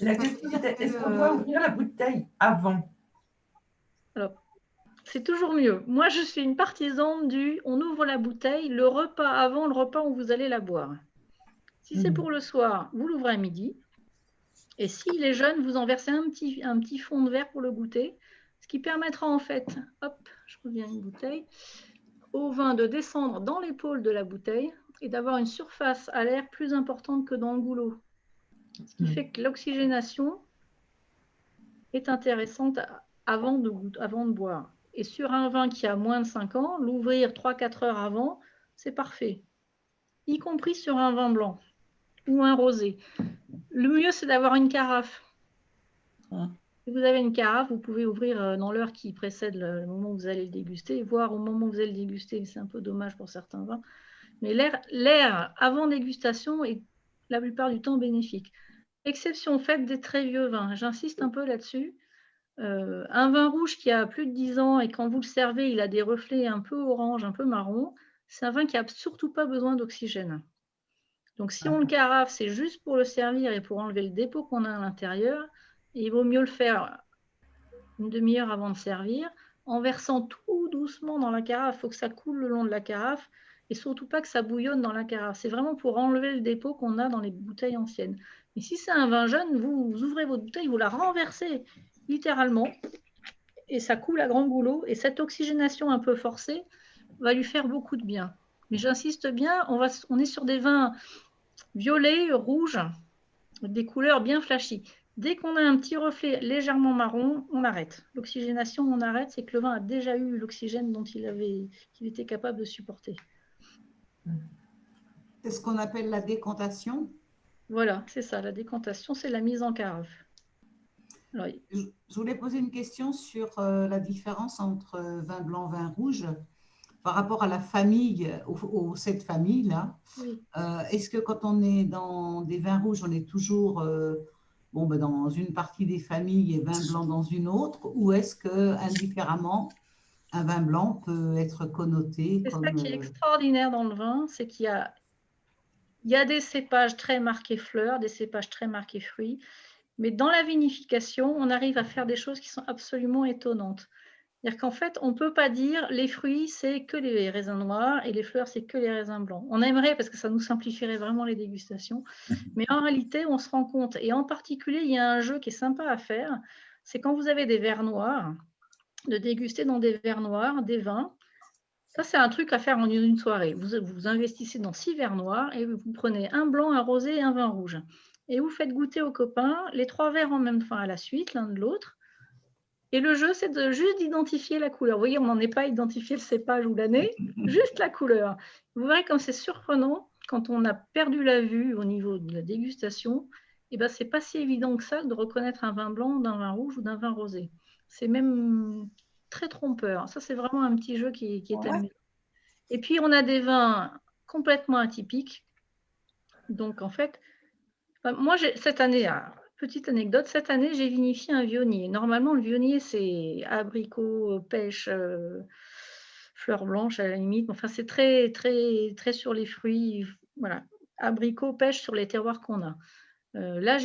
La question était, est-ce qu'on doit ouvrir la bouteille avant? Alors, c'est toujours mieux. Moi, je suis une partisane on ouvre la bouteille le repas avant le repas où vous allez la boire. Si c'est pour le soir, vous l'ouvrez à midi. Et s'il est jeune, vous en versez un petit fond de verre pour le goûter, ce qui permettra en fait, hop, je reviens à une bouteille, au vin de descendre dans l'épaule de la bouteille et d'avoir une surface à l'air plus importante que dans le goulot. Ce qui fait que l'oxygénation est intéressante avant de boire. Et sur un vin qui a moins de 5 ans, l'ouvrir 3-4 heures avant, c'est parfait. Y compris sur un vin blanc ou un rosé. Le mieux, c'est d'avoir une carafe. Si vous avez une carafe, vous pouvez ouvrir dans l'heure qui précède le moment où vous allez le déguster, voire au moment où vous allez le déguster. C'est un peu dommage pour certains vins. Mais l'air avant dégustation est la plupart du temps bénéfique. Exception faite des très vieux vins. J'insiste un peu là-dessus. Un vin rouge qui a plus de 10 ans et quand vous le servez, il a des reflets un peu orange, un peu marron, c'est un vin qui n'a surtout pas besoin d'oxygène. Donc, si on le carafe, c'est juste pour le servir et pour enlever le dépôt qu'on a à l'intérieur. Il vaut mieux le faire une demi-heure avant de servir, en versant tout doucement dans la carafe. Il faut que ça coule le long de la carafe et surtout pas que ça bouillonne dans la carafe. C'est vraiment pour enlever le dépôt qu'on a dans les bouteilles anciennes. Mais si c'est un vin jeune, vous ouvrez votre bouteille, vous la renversez littéralement et ça coule à grand goulot. Et cette oxygénation un peu forcée va lui faire beaucoup de bien. Mais j'insiste bien, on est sur des vins violets, rouges, des couleurs bien flashy. Dès qu'on a un petit reflet légèrement marron, on arrête. L'oxygénation, on arrête, c'est que le vin a déjà eu l'oxygène dont qu'il était capable de supporter. C'est ce qu'on appelle la décantation. Voilà, c'est ça. La décantation, c'est la mise en carafe. Alors, je voulais poser une question sur la différence entre vin blanc, vin rouge, par rapport à la famille, cette famille-là. oui. Est-ce que quand on est dans des vins rouges, on est toujours dans une partie des familles et vin blanc dans une autre, ou est-ce que indifféremment, un vin blanc peut être connoté C'est comme… ça qui est extraordinaire dans le vin, c'est qu'il y a des cépages très marqués fleurs, des cépages très marqués fruits, mais dans la vinification, on arrive à faire des choses qui sont absolument étonnantes. C'est-à-dire qu'en fait, on ne peut pas dire les fruits, c'est que les raisins noirs et les fleurs, c'est que les raisins blancs. On aimerait parce que ça nous simplifierait vraiment les dégustations. Mais en réalité, on se rend compte. Et en particulier, il y a un jeu qui est sympa à faire. C'est quand vous avez des verres noirs, de déguster dans des verres noirs, des vins. Ça, c'est un truc à faire en une soirée. Vous investissez dans 6 verres noirs et vous prenez un blanc, un rosé et un vin rouge. Et vous faites goûter aux copains les 3 verres en même temps à la suite, l'un de l'autre. Et le jeu, c'est juste d'identifier la couleur. Vous voyez, on n'en est pas identifié le cépage ou l'année, juste la couleur. Vous verrez comme c'est surprenant, quand on a perdu la vue au niveau de la dégustation, et ben, ce n'est pas si évident que ça de reconnaître un vin blanc d'un vin rouge ou d'un vin rosé. C'est même très trompeur. Ça, c'est vraiment un petit jeu qui est amusant. Et puis, on a des vins complètement atypiques. Donc, en fait, moi, cette année, petite anecdote, cette année, j'ai vinifié un vionnier. Normalement, le vionnier, c'est abricot, pêche, fleurs blanches à la limite. Enfin, c'est très, très, très sur les fruits. Voilà, abricot, pêche sur les terroirs qu'on a. Là,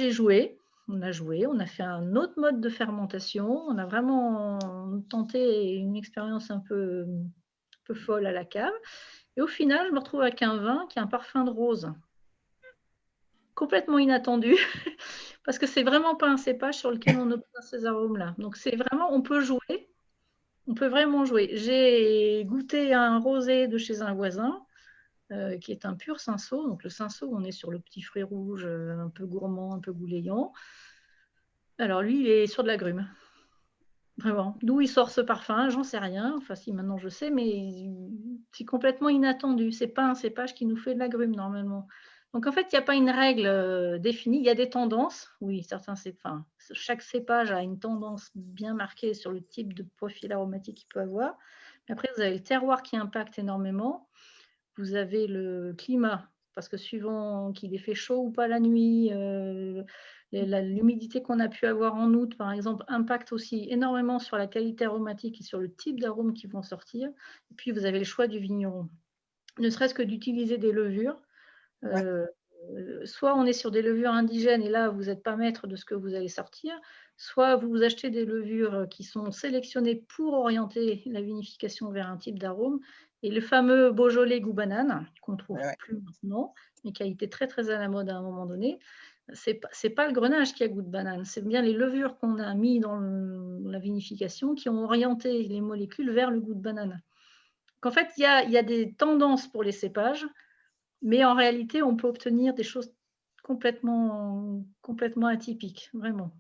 on a fait un autre mode de fermentation. On a vraiment tenté une expérience un peu folle à la cave. Et au final, je me retrouve avec un vin qui a un parfum de rose. Complètement inattendu, parce que c'est vraiment pas un cépage sur lequel on obtient ces arômes-là. Donc c'est vraiment, on peut vraiment jouer. J'ai goûté un rosé de chez un voisin, qui est un pur cinsault. Donc le cinsault, on est sur le petit fruit rouge, un peu gourmand, un peu goulayant. Alors lui, il est sur de l'agrumes. Vraiment. D'où il sort ce parfum, j'en sais rien. Enfin, si maintenant je sais, mais c'est complètement inattendu. C'est pas un cépage qui nous fait de l'agrume normalement. Donc en fait, il n'y a pas une règle définie. Il y a des tendances. Oui, chaque cépage a une tendance bien marquée sur le type de profil aromatique qu'il peut avoir. Mais après, vous avez le terroir qui impacte énormément. Vous avez le climat parce que suivant qu'il ait fait chaud ou pas la nuit, l'humidité qu'on a pu avoir en août, par exemple, impacte aussi énormément sur la qualité aromatique et sur le type d'arômes qui vont sortir. Et puis, vous avez le choix du vigneron. Ne serait-ce que d'utiliser des levures. Soit on est sur des levures indigènes et là, vous n'êtes pas maître de ce que vous allez sortir, soit vous achetez des levures qui sont sélectionnées pour orienter la vinification vers un type d'arôme. Et le fameux Beaujolais goût banane, qu'on ne trouve plus maintenant, mais qui a été très, très à la mode à un moment donné, c'est pas le grenache qui a goût de banane, c'est bien les levures qu'on a mis dans la vinification qui ont orienté les molécules vers le goût de banane. Donc, en fait, il y a des tendances pour les cépages, mais en réalité, on peut obtenir des choses complètement atypiques, vraiment.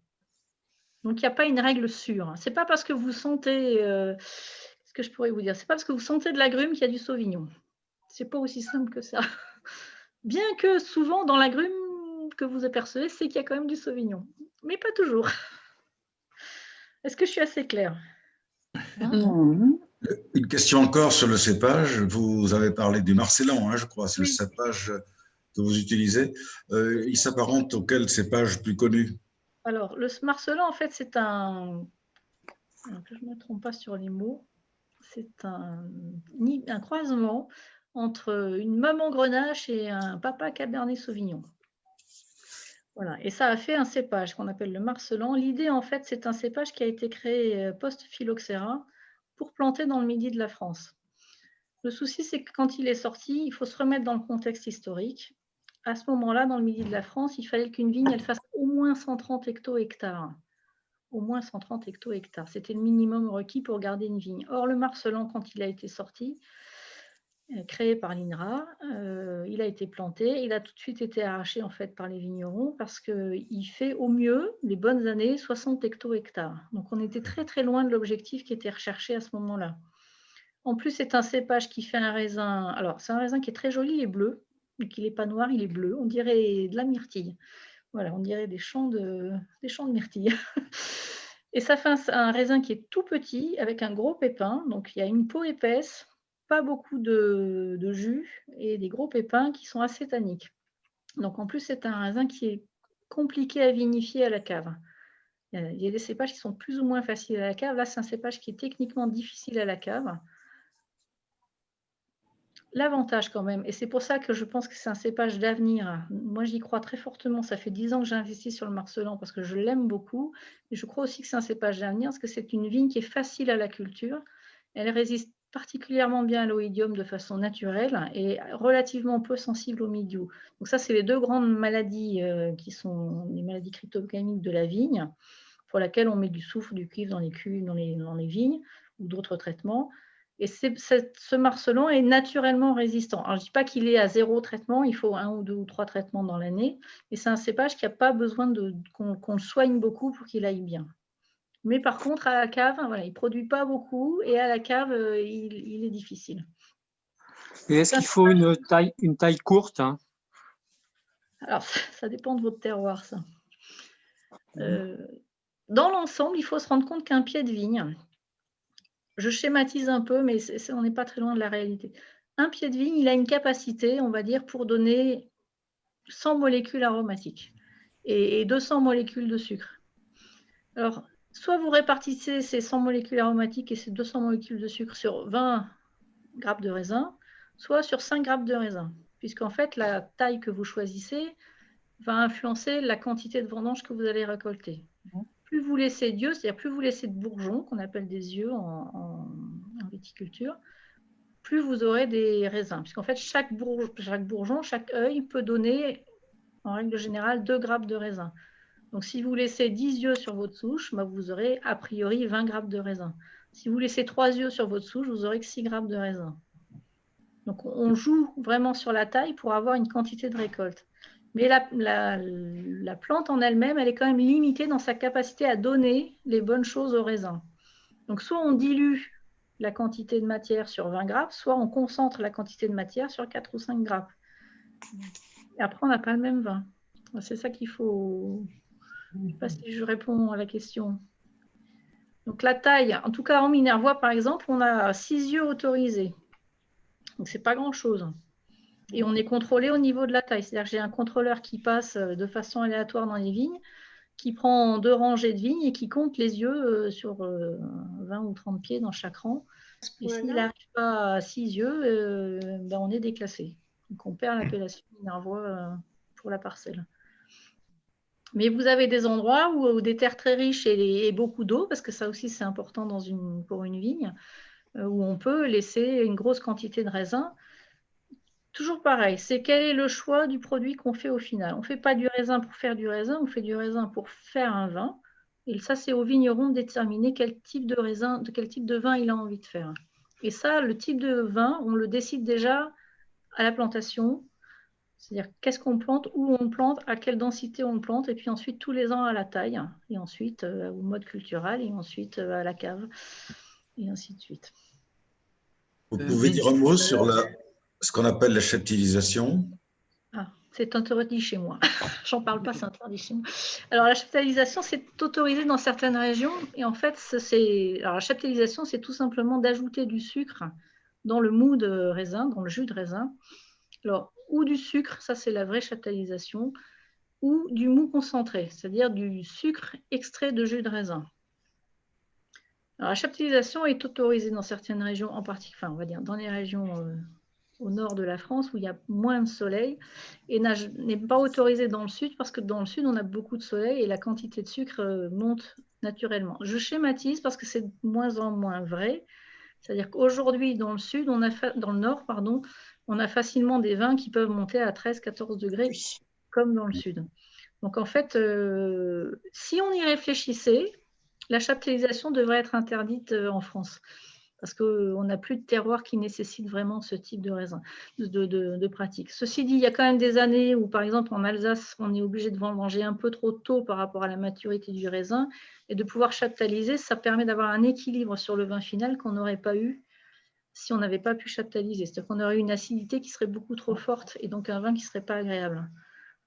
Donc, il n'y a pas une règle sûre. Ce n'est pas parce que vous sentez, qu'est-ce que je pourrais vous dire? C'est pas parce que vous sentez de l'agrume qu'il y a du sauvignon. C'est pas aussi simple que ça. Bien que souvent, dans l'agrume que vous apercevez, c'est qu'il y a quand même du sauvignon. Mais pas toujours. Est-ce que je suis assez claire? Une question encore sur le cépage. Vous avez parlé du marcellan, hein, je crois, c'est le cépage que vous utilisez. Il s'apparente auquel cépage plus connu? Alors, le marcellan, en fait, c'est un... Que je ne me trompe pas sur les mots. C'est un croisement entre une maman grenache et un papa cabernet sauvignon. Voilà, et ça a fait un cépage qu'on appelle le marcellan. L'idée, en fait, c'est un cépage qui a été créé post-phylloxéra pour planter dans le midi de la France. Le souci, c'est que quand il est sorti, il faut se remettre dans le contexte historique. À ce moment-là, dans le midi de la France, il fallait qu'une vigne elle fasse au moins 130 hecto-hectares. Au moins 130 hecto-hectares. C'était le minimum requis pour garder une vigne. Or, le marcellan, quand il a été sorti, créé par l'INRA, il a été planté. Il a tout de suite été arraché en fait par les vignerons parce qu'il fait au mieux, les bonnes années, 60 hecto-hectares. Donc, on était très, très loin de l'objectif qui était recherché à ce moment-là. En plus, c'est un cépage qui fait un raisin. Alors, c'est un raisin qui est très joli, il est bleu. Donc, il n'est pas noir, il est bleu. On dirait de la myrtille. Voilà, on dirait des champs de myrtille. Et ça fait un raisin qui est tout petit, avec un gros pépin. Donc, il y a une peau épaisse, pas beaucoup de jus, et des gros pépins qui sont assez tanniques. Donc, en plus, c'est un raisin qui est compliqué à vinifier à la cave. Il y a des cépages qui sont plus ou moins faciles à la cave. Là, c'est un cépage qui est techniquement difficile à la cave. L'avantage quand même, et c'est pour ça que je pense que c'est un cépage d'avenir. Moi, j'y crois très fortement. Ça fait 10 ans que j'investis sur le marcellan parce que je l'aime beaucoup. Et je crois aussi que c'est un cépage d'avenir parce que c'est une vigne qui est facile à la culture. Elle résiste particulièrement bien à l'oïdium de façon naturelle et relativement peu sensible au mildiou. Donc ça, c'est les deux grandes maladies qui sont les maladies cryptogamiques de la vigne, pour laquelle on met du soufre, du cuivre dans les cuves, dans les vignes ou d'autres traitements. Et ce marcellan est naturellement résistant. Alors, je ne dis pas qu'il est à 0 traitement, il faut 1 ou 2 ou 3 traitements dans l'année, mais c'est un cépage qui n'a pas besoin qu'on le soigne beaucoup pour qu'il aille bien. Mais par contre, à la cave, voilà, il ne produit pas beaucoup et à la cave, il est difficile. Et est-ce qu'il faut une taille courte, hein? Alors, ça dépend de votre terroir, ça. Dans l'ensemble, il faut se rendre compte qu'un pied de vigne, je schématise un peu, mais on n'est pas très loin de la réalité. Un pied de vigne, il a une capacité, on va dire, pour donner 100 molécules aromatiques et 200 molécules de sucre. Alors, soit vous répartissez ces 100 molécules aromatiques et ces 200 molécules de sucre sur 20 grappes de raisin, soit sur 5 grappes de raisin, puisqu'en fait, la taille que vous choisissez va influencer la quantité de vendanges que vous allez récolter. Plus vous laissez d'yeux, c'est-à-dire plus vous laissez de bourgeons, qu'on appelle des yeux en viticulture, plus vous aurez des raisins. Puisqu'en fait, chaque bourgeon, chaque œil peut donner, en règle générale, 2 grappes de raisin. Donc, si vous laissez 10 yeux sur votre souche, vous aurez a priori 20 grappes de raisin. Si vous laissez 3 yeux sur votre souche, vous aurez que 6 grappes de raisin. Donc, on joue vraiment sur la taille pour avoir une quantité de récolte. Mais la plante en elle-même, elle est quand même limitée dans sa capacité à donner les bonnes choses au raisin. Donc, soit on dilue la quantité de matière sur 20 grappes, soit on concentre la quantité de matière sur 4 ou 5 grappes. Et après, on n'a pas le même vin. C'est ça qu'il faut... Je ne sais pas si je réponds à la question. Donc, la taille, en tout cas en Minervois, par exemple, on a 6 yeux autorisés. Donc, ce n'est pas grand-chose. Et on est contrôlé au niveau de la taille. C'est-à-dire que j'ai un contrôleur qui passe de façon aléatoire dans les vignes, qui prend 2 rangées de vignes et qui compte les yeux sur 20 ou 30 pieds dans chaque rang. Et s'il n'arrive pas à 6 yeux, ben on est déclassé. Donc on perd l'appellation minervois pour la parcelle. Mais vous avez des endroits où des terres très riches et beaucoup d'eau, parce que ça aussi c'est important pour une vigne, où on peut laisser une grosse quantité de raisin. Toujours pareil, c'est quel est le choix du produit qu'on fait au final. On ne fait pas du raisin pour faire du raisin, on fait du raisin pour faire un vin. Et ça, c'est au vigneron de déterminer quel type de raisin, quel type de vin il a envie de faire. Et ça, le type de vin, on le décide déjà à la plantation. C'est-à-dire qu'est-ce qu'on plante, où on plante, à quelle densité on plante, et puis ensuite tous les ans à la taille, et ensuite au mode cultural, et ensuite à la cave, et ainsi de suite. Vous pouvez dire un mot sur ce qu'on appelle la cheptélisation? Ah, c'est interdit chez moi. J'en parle pas, c'est interdit chez moi. Alors, la cheptélisation, c'est autorisé dans certaines régions. Et en fait, la cheptélisation, c'est tout simplement d'ajouter du sucre dans le mou de raisin, dans le jus de raisin. Alors, ou du sucre, ça c'est la vraie cheptélisation, ou du mou concentré, c'est-à-dire du sucre extrait de jus de raisin. Alors, la cheptélisation est autorisée dans certaines régions, en particulier, enfin, on va dire dans les régions au nord de la France où il y a moins de soleil, et n'est pas autorisée dans le sud parce que dans le sud on a beaucoup de soleil et la quantité de sucre monte naturellement. Je schématise parce que c'est de moins en moins vrai. C'est-à-dire qu'aujourd'hui dans le sud, dans le nord, pardon, on a facilement des vins qui peuvent monter à 13-14 degrés comme dans le sud. Donc en fait, si on y réfléchissait, la chaptélisation devrait être interdite en France parce qu'on n'a plus de terroir qui nécessite vraiment ce type de raisin, de pratique. Ceci dit, il y a quand même des années où, par exemple, en Alsace, on est obligé de vendanger un peu trop tôt par rapport à la maturité du raisin, et de pouvoir chaptaliser, ça permet d'avoir un équilibre sur le vin final qu'on n'aurait pas eu si on n'avait pas pu chaptaliser. C'est-à-dire qu'on aurait eu une acidité qui serait beaucoup trop forte, et donc un vin qui ne serait pas agréable.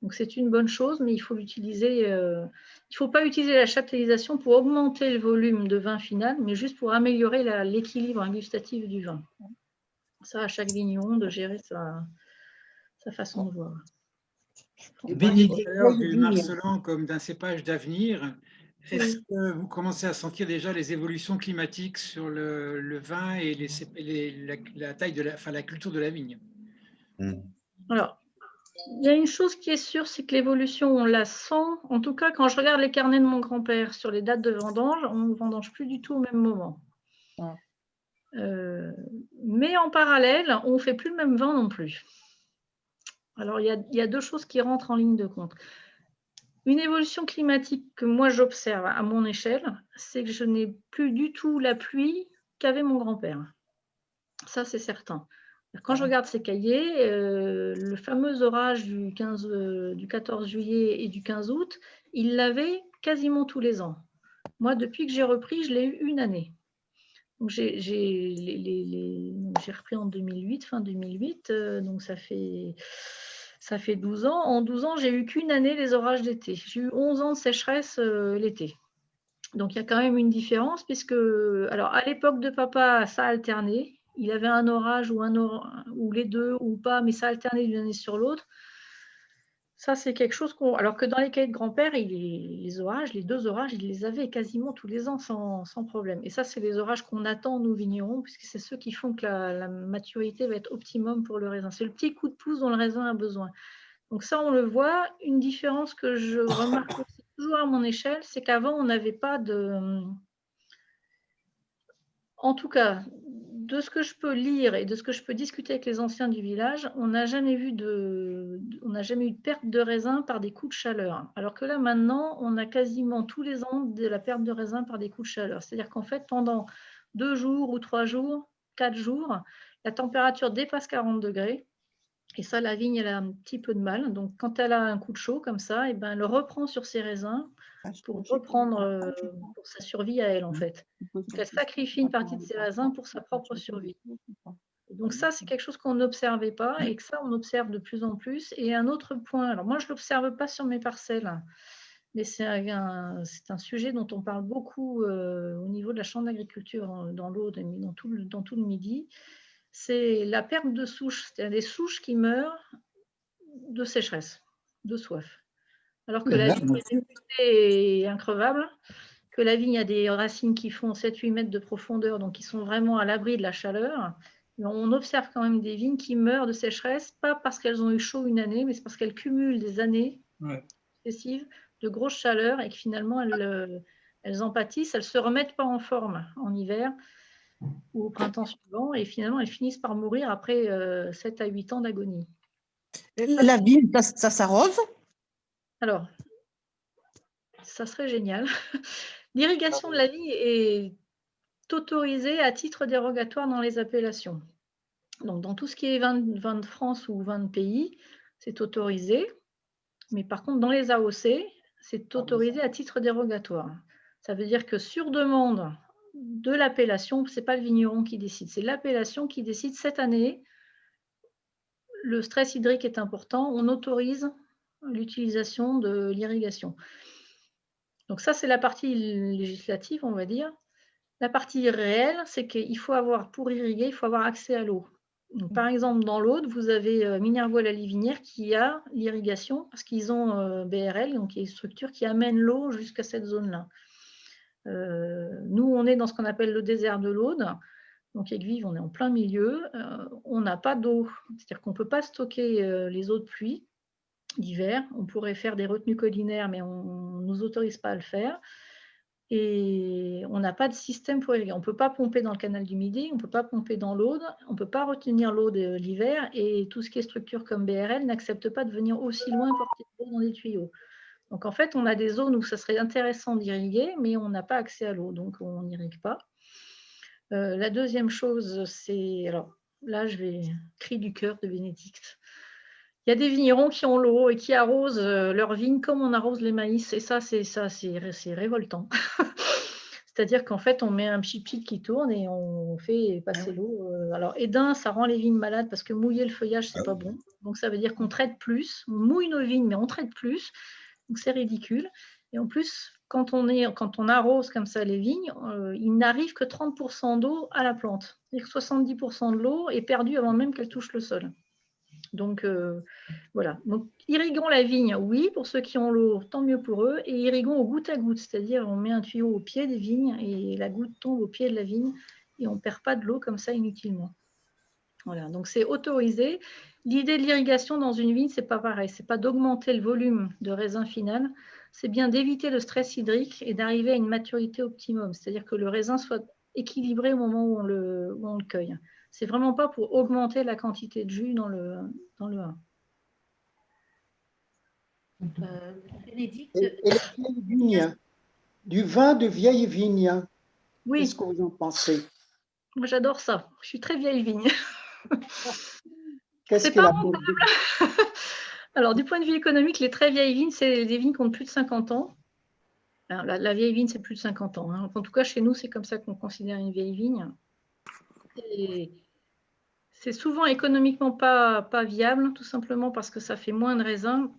Donc c'est une bonne chose, mais il faut l'utiliser. Il ne faut pas utiliser la chaptalisation pour augmenter le volume de vin final, mais juste pour améliorer l'équilibre gustatif du vin. Ça, à chaque vigneron de gérer sa façon de voir. Bénédicte du Marcelin comme d'un cépage d'avenir. Est-ce que vous commencez à sentir déjà les évolutions climatiques sur le vin et la taille la culture de la vigne? Alors, il y a une chose qui est sûre, c'est que l'évolution, on la sent. En tout cas, quand je regarde les carnets de mon grand-père sur les dates de vendange, on ne vendange plus du tout au même moment. Mais en parallèle, on ne fait plus le même vin non plus. Alors, il y a 2 choses qui rentrent en ligne de compte. Une évolution climatique que moi j'observe à mon échelle, c'est que je n'ai plus du tout la pluie qu'avait mon grand-père. Ça, c'est certain. Quand je regarde ces cahiers, le fameux orage du 14 juillet et du 15 août, il l'avait quasiment tous les ans. Moi, depuis que j'ai repris, je l'ai eu une année. Donc, j'ai repris en 2008, fin 2008, donc ça fait 12 ans. En 12 ans, j'ai eu qu'une année les orages d'été. J'ai eu 11 ans de sécheresse l'été. Donc, il y a quand même une différence puisque, alors à l'époque de papa, ça alternait. Il avait un orage ou les deux ou pas, mais ça alternait d'une année sur l'autre. Ça, c'est quelque chose alors que dans les cahiers de grand-père, les orages, les 2 orages, il les avait quasiment tous les ans sans problème. Et ça, c'est les orages qu'on attend, nous, vignerons, puisque c'est ceux qui font que la maturité va être optimum pour le raisin. C'est le petit coup de pouce dont le raisin a besoin. Donc ça, on le voit. Une différence que je remarque aussi toujours à mon échelle, c'est qu'avant, on n'avait pas de... En tout cas, de ce que je peux lire et de ce que je peux discuter avec les anciens du village, on n'a jamais eu de perte de raisin par des coups de chaleur. Alors que là, maintenant, on a quasiment tous les ans de la perte de raisin par des coups de chaleur. C'est-à-dire qu'en fait, pendant 2 jours ou 3 jours, 4 jours, la température dépasse 40 degrés. Et ça, la vigne, elle a un petit peu de mal. Donc, quand elle a un coup de chaud comme ça, et ben, elle reprend sur ses raisins pour reprendre pour sa survie à elle, en fait. Donc, elle sacrifie une partie de ses raisins pour sa propre survie. Et donc, ça, c'est quelque chose qu'on n'observait pas et que ça, on observe de plus en plus. Et un autre point, alors moi, je ne l'observe pas sur mes parcelles, mais c'est un sujet dont on parle beaucoup au niveau de la Chambre d'agriculture dans l'Aude, dans tout le Midi. c'est la perte de souches, c'est-à-dire des souches qui meurent de sécheresse, de soif. Alors que la vigne est increvable, que la vigne a des racines qui font 7-8 mètres de profondeur, donc qui sont vraiment à l'abri de la chaleur. On observe quand même des vignes qui meurent de sécheresse, pas parce qu'elles ont eu chaud une année, mais c'est parce qu'elles cumulent des années successives de grosse chaleur et que finalement elles en pâtissent, elles ne se remettent pas en forme en hiver ou au printemps suivant, et finalement elles finissent par mourir après 7 à 8 ans d'agonie. La vigne, ça s'arrose? Alors, ça serait génial. L'irrigation de la vigne est autorisée à titre dérogatoire dans les appellations. Donc, dans tout ce qui est vin de France ou vin de pays, c'est autorisé. Mais par contre, dans les AOC, c'est autorisé à titre dérogatoire. Ça veut dire que sur demande de l'appellation, ce n'est pas le vigneron qui décide, c'est l'appellation qui décide cette année. Le stress hydrique est important, on autorise l'utilisation de l'irrigation. Donc ça, c'est la partie législative, on va dire. La partie réelle, c'est qu'il faut avoir, pour irriguer, il faut avoir accès à l'eau. Par exemple, dans l'Aude, vous avez Minervois-la-Livinière qui a l'irrigation parce qu'ils ont BRL, donc il y a une structure qui amène l'eau jusqu'à cette zone-là. Nous, on est dans ce qu'on appelle le désert de l'Aude. Donc, Aigues-Vives, on est en plein milieu. On n'a pas d'eau, c'est-à-dire qu'on ne peut pas stocker les eaux de pluie d'hiver. On pourrait faire des retenues collinaires, mais on ne nous autorise pas à le faire. Et on n'a pas de système pour irriguer. On ne peut pas pomper dans le canal du Midi, on ne peut pas pomper dans l'Aude, on ne peut pas retenir l'eau de l'hiver, et tout ce qui est structure comme BRL n'accepte pas de venir aussi loin porter l'eau dans des tuyaux. Donc en fait, on a des zones où ça serait intéressant d'irriguer, mais on n'a pas accès à l'eau, donc on n'irrigue pas. La deuxième chose, c'est... Alors là, je vais... Cri du cœur de Bénédicte. Il y a des vignerons qui ont l'eau et qui arrosent leurs vignes comme on arrose les maïs. Et ça, c'est révoltant. C'est-à-dire qu'en fait, on met un petit pic qui tourne et on fait passer l'eau. Alors, Edin, ça rend les vignes malades parce que mouiller le feuillage, c'est pas bon. Donc, ça veut dire qu'on traite plus. On mouille nos vignes, mais on traite plus. Donc, c'est ridicule. Et en plus, quand on arrose comme ça les vignes, il n'arrive que 30% d'eau à la plante. C'est-à-dire que 70% de l'eau est perdue avant même qu'elle touche le sol. Donc, voilà. Donc, irriguons la vigne, oui, pour ceux qui ont l'eau, tant mieux pour eux. Et irriguons au goutte à goutte, c'est-à-dire on met un tuyau au pied des vignes et la goutte tombe au pied de la vigne et on ne perd pas de l'eau comme ça inutilement. Voilà, donc c'est autorisé. L'idée de l'irrigation dans une vigne, ce n'est pas pareil. Ce n'est pas d'augmenter le volume de raisin final, c'est bien d'éviter le stress hydrique et d'arriver à une maturité optimum, c'est-à-dire que le raisin soit équilibré au moment où on le cueille. C'est vraiment pas pour augmenter la quantité de jus dans le vin. Bénédicte. Et les vieilles vignes, du vin de vieille vigne. Oui. Qu'est-ce que vous en pensez? Moi, j'adore ça. Je suis très vieille vigne. Qu'est-ce C'est pas rentable. Alors, du point de vue économique, les très vieilles vignes, c'est des vignes qui ont plus de 50 ans. Alors, la vieille vigne, c'est plus de 50 ans. Hein. En tout cas, chez nous, c'est comme ça qu'on considère une vieille vigne. Et c'est souvent économiquement pas viable, tout simplement parce que ça fait moins de raisins,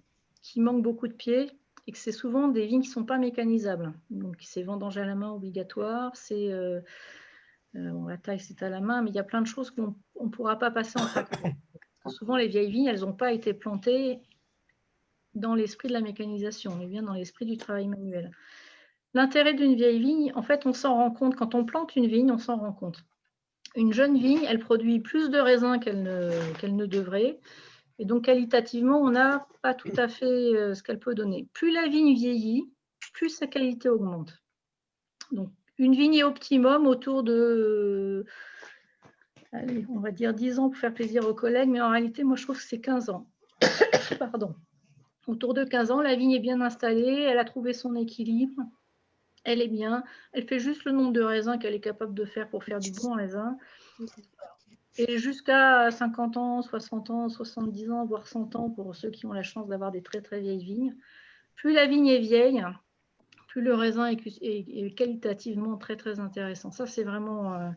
qui manquent beaucoup de pieds, et que c'est souvent des vignes qui ne sont pas mécanisables. Donc, c'est vendange à la main obligatoire, c'est la taille, c'est à la main, mais il y a plein de choses qu'on ne pourra pas passer en tracteur. Souvent, les vieilles vignes, elles n'ont pas été plantées dans l'esprit de la mécanisation, mais bien dans l'esprit du travail manuel. L'intérêt d'une vieille vigne, en fait, on s'en rend compte. Quand on plante une vigne, on s'en rend compte. Une jeune vigne, elle produit plus de raisins qu'elle ne devrait. Et donc, qualitativement, on n'a pas tout à fait ce qu'elle peut donner. Plus la vigne vieillit, plus sa qualité augmente. Donc, une vigne est optimum autour de, allez, on va dire 10 ans pour faire plaisir aux collègues, mais en réalité, moi, je trouve que c'est 15 ans. Pardon. Autour de 15 ans, la vigne est bien installée, elle a trouvé son équilibre, elle est bien, elle fait juste le nombre de raisins qu'elle est capable de faire pour faire du bon raisin. Et jusqu'à 50 ans, 60 ans, 70 ans, voire 100 ans, pour ceux qui ont la chance d'avoir des très très vieilles vignes. Plus la vigne est vieille, plus le raisin est qualitativement très très intéressant. Ça, c'est vraiment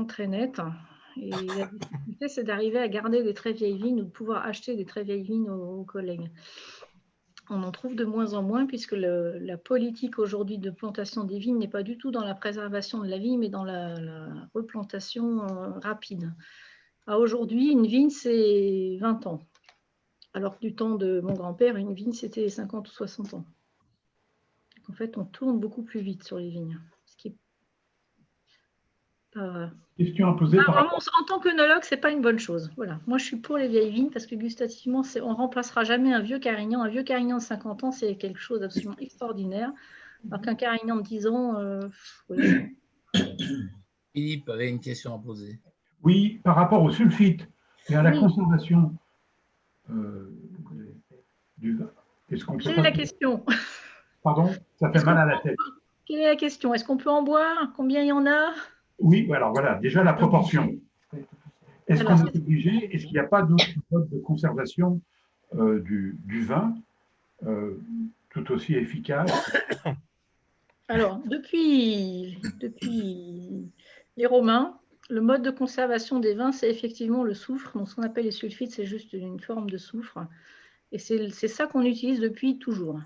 très net. Et la difficulté, c'est d'arriver à garder des très vieilles vignes ou de pouvoir acheter des très vieilles vignes aux collègues. On en trouve de moins en moins puisque la politique aujourd'hui de plantation des vignes n'est pas du tout dans la préservation de la vigne, mais dans la replantation rapide. Aujourd'hui, une vigne, c'est 20 ans. Alors que du temps de mon grand-père, une vigne, c'était 50 ou 60 ans. Donc, en fait, on tourne beaucoup plus vite sur les vignes. Ce qui est pas... Question à poser par rapport. En tant qu'œnologue, ce n'est pas une bonne chose. Voilà. Moi, je suis pour les vieilles vignes parce que gustativement, on ne remplacera jamais un vieux Carignan. Un vieux Carignan de 50 ans, c'est quelque chose d'absolument extraordinaire. Alors qu'un Carignan de 10 ans, oui. Philippe avait une question à poser. Oui, par rapport au sulfite et à la conservation du vin. Est-ce qu'on peut Quelle est la question? Pardon, ça fait mal à la tête. Quelle est la question? Est-ce qu'on peut en boire? Combien il y en a? Oui, alors voilà, déjà la proportion. Est-ce qu'on est obligé? Est-ce qu'il n'y a pas d'autres modes de conservation du vin tout aussi efficaces? Alors, depuis les Romains, le mode de conservation des vins, c'est effectivement le soufre. Donc, ce qu'on appelle les sulfites, c'est juste une forme de soufre. Et c'est ça qu'on utilise depuis toujours.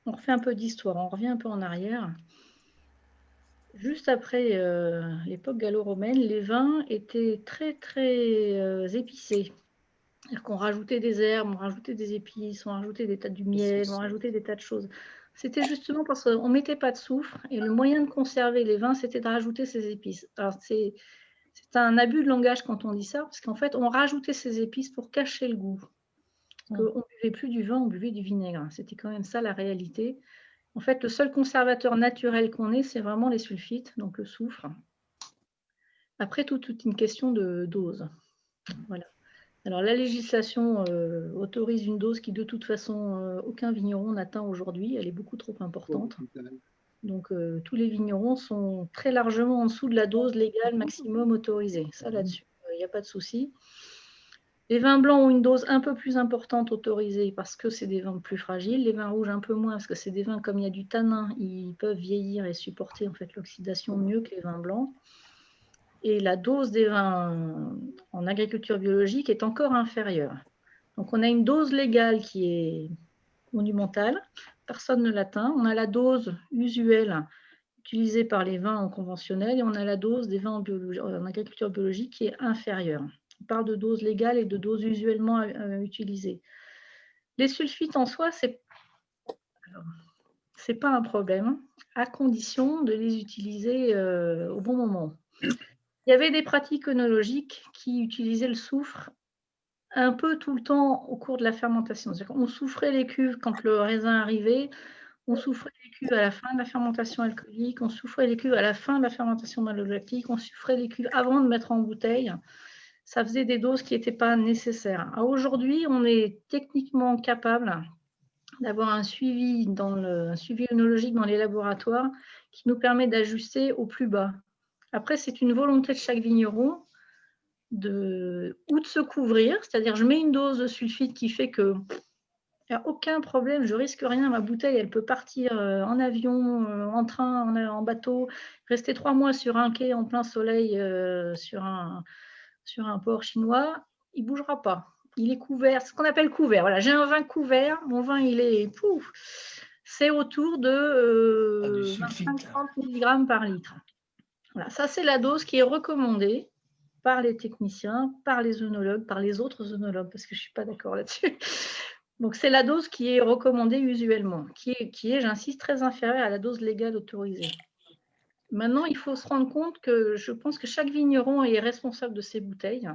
On refait un peu d'histoire, on revient un peu en arrière. Juste après l'époque gallo-romaine, les vins étaient très, très épicés. C'est-à-dire qu'on rajoutait des herbes, on rajoutait des épices, on rajoutait des tas de miel, on rajoutait des tas de choses. C'était justement parce qu'on ne mettait pas de soufre et le moyen de conserver les vins, c'était de rajouter ces épices. Alors, c'est un abus de langage quand on dit ça, parce qu'en fait, on rajoutait ces épices pour cacher le goût. Parce qu'on ne buvait plus du vin, on buvait du vinaigre. C'était quand même ça la réalité. En fait, le seul conservateur naturel qu'on ait, c'est vraiment les sulfites, donc le soufre. Après, toute une question de dose. Voilà. Alors, la législation autorise une dose qui, de toute façon, aucun vigneron n'atteint aujourd'hui. Elle est beaucoup trop importante. Donc, tous les vignerons sont très largement en dessous de la dose légale maximum autorisée. Ça, là-dessus, il n'y a pas de souci. Les vins blancs ont une dose un peu plus importante autorisée parce que c'est des vins plus fragiles. Les vins rouges un peu moins parce que c'est des vins, comme il y a du tanin, ils peuvent vieillir et supporter en fait l'oxydation mieux que les vins blancs. Et la dose des vins en agriculture biologique est encore inférieure. Donc on a une dose légale qui est monumentale, personne ne l'atteint. On a la dose usuelle utilisée par les vins en conventionnel et on a la dose des vins en agriculture biologique qui est inférieure. On parle de dose légale et de dose usuellement utilisée. Les sulfites en soi, c'est pas un problème, à condition de les utiliser au bon moment. Il y avait des pratiques œnologiques qui utilisaient le soufre un peu tout le temps au cours de la fermentation. C'est-à-dire qu'on soufrait les cuves quand le raisin arrivait, on soufrait les cuves à la fin de la fermentation alcoolique, on soufrait les cuves à la fin de la fermentation malolactique, on soufrait les cuves avant de mettre en bouteille. Ça faisait des doses qui n'étaient pas nécessaires. Aujourd'hui, on est techniquement capable d'avoir un suivi œnologique dans les laboratoires qui nous permet d'ajuster au plus bas. Après, c'est une volonté de chaque vigneron de se couvrir, c'est-à-dire je mets une dose de sulfite qui fait que il n'y a aucun problème, je risque rien, ma bouteille, elle peut partir en avion, en train, en bateau, rester 3 mois sur un quai en plein soleil sur un port chinois, il ne bougera pas. Il est couvert, ce qu'on appelle couvert. Voilà, j'ai un vin couvert, mon vin, il est c'est autour de 25-30 mg par litre. Voilà, ça, c'est la dose qui est recommandée par les techniciens, par les œnologues, par les autres œnologues, parce que je ne suis pas d'accord là-dessus. Donc, c'est la dose qui est recommandée usuellement, qui est, j'insiste, très inférieure à la dose légale autorisée. Maintenant, il faut se rendre compte que je pense que chaque vigneron est responsable de ses bouteilles.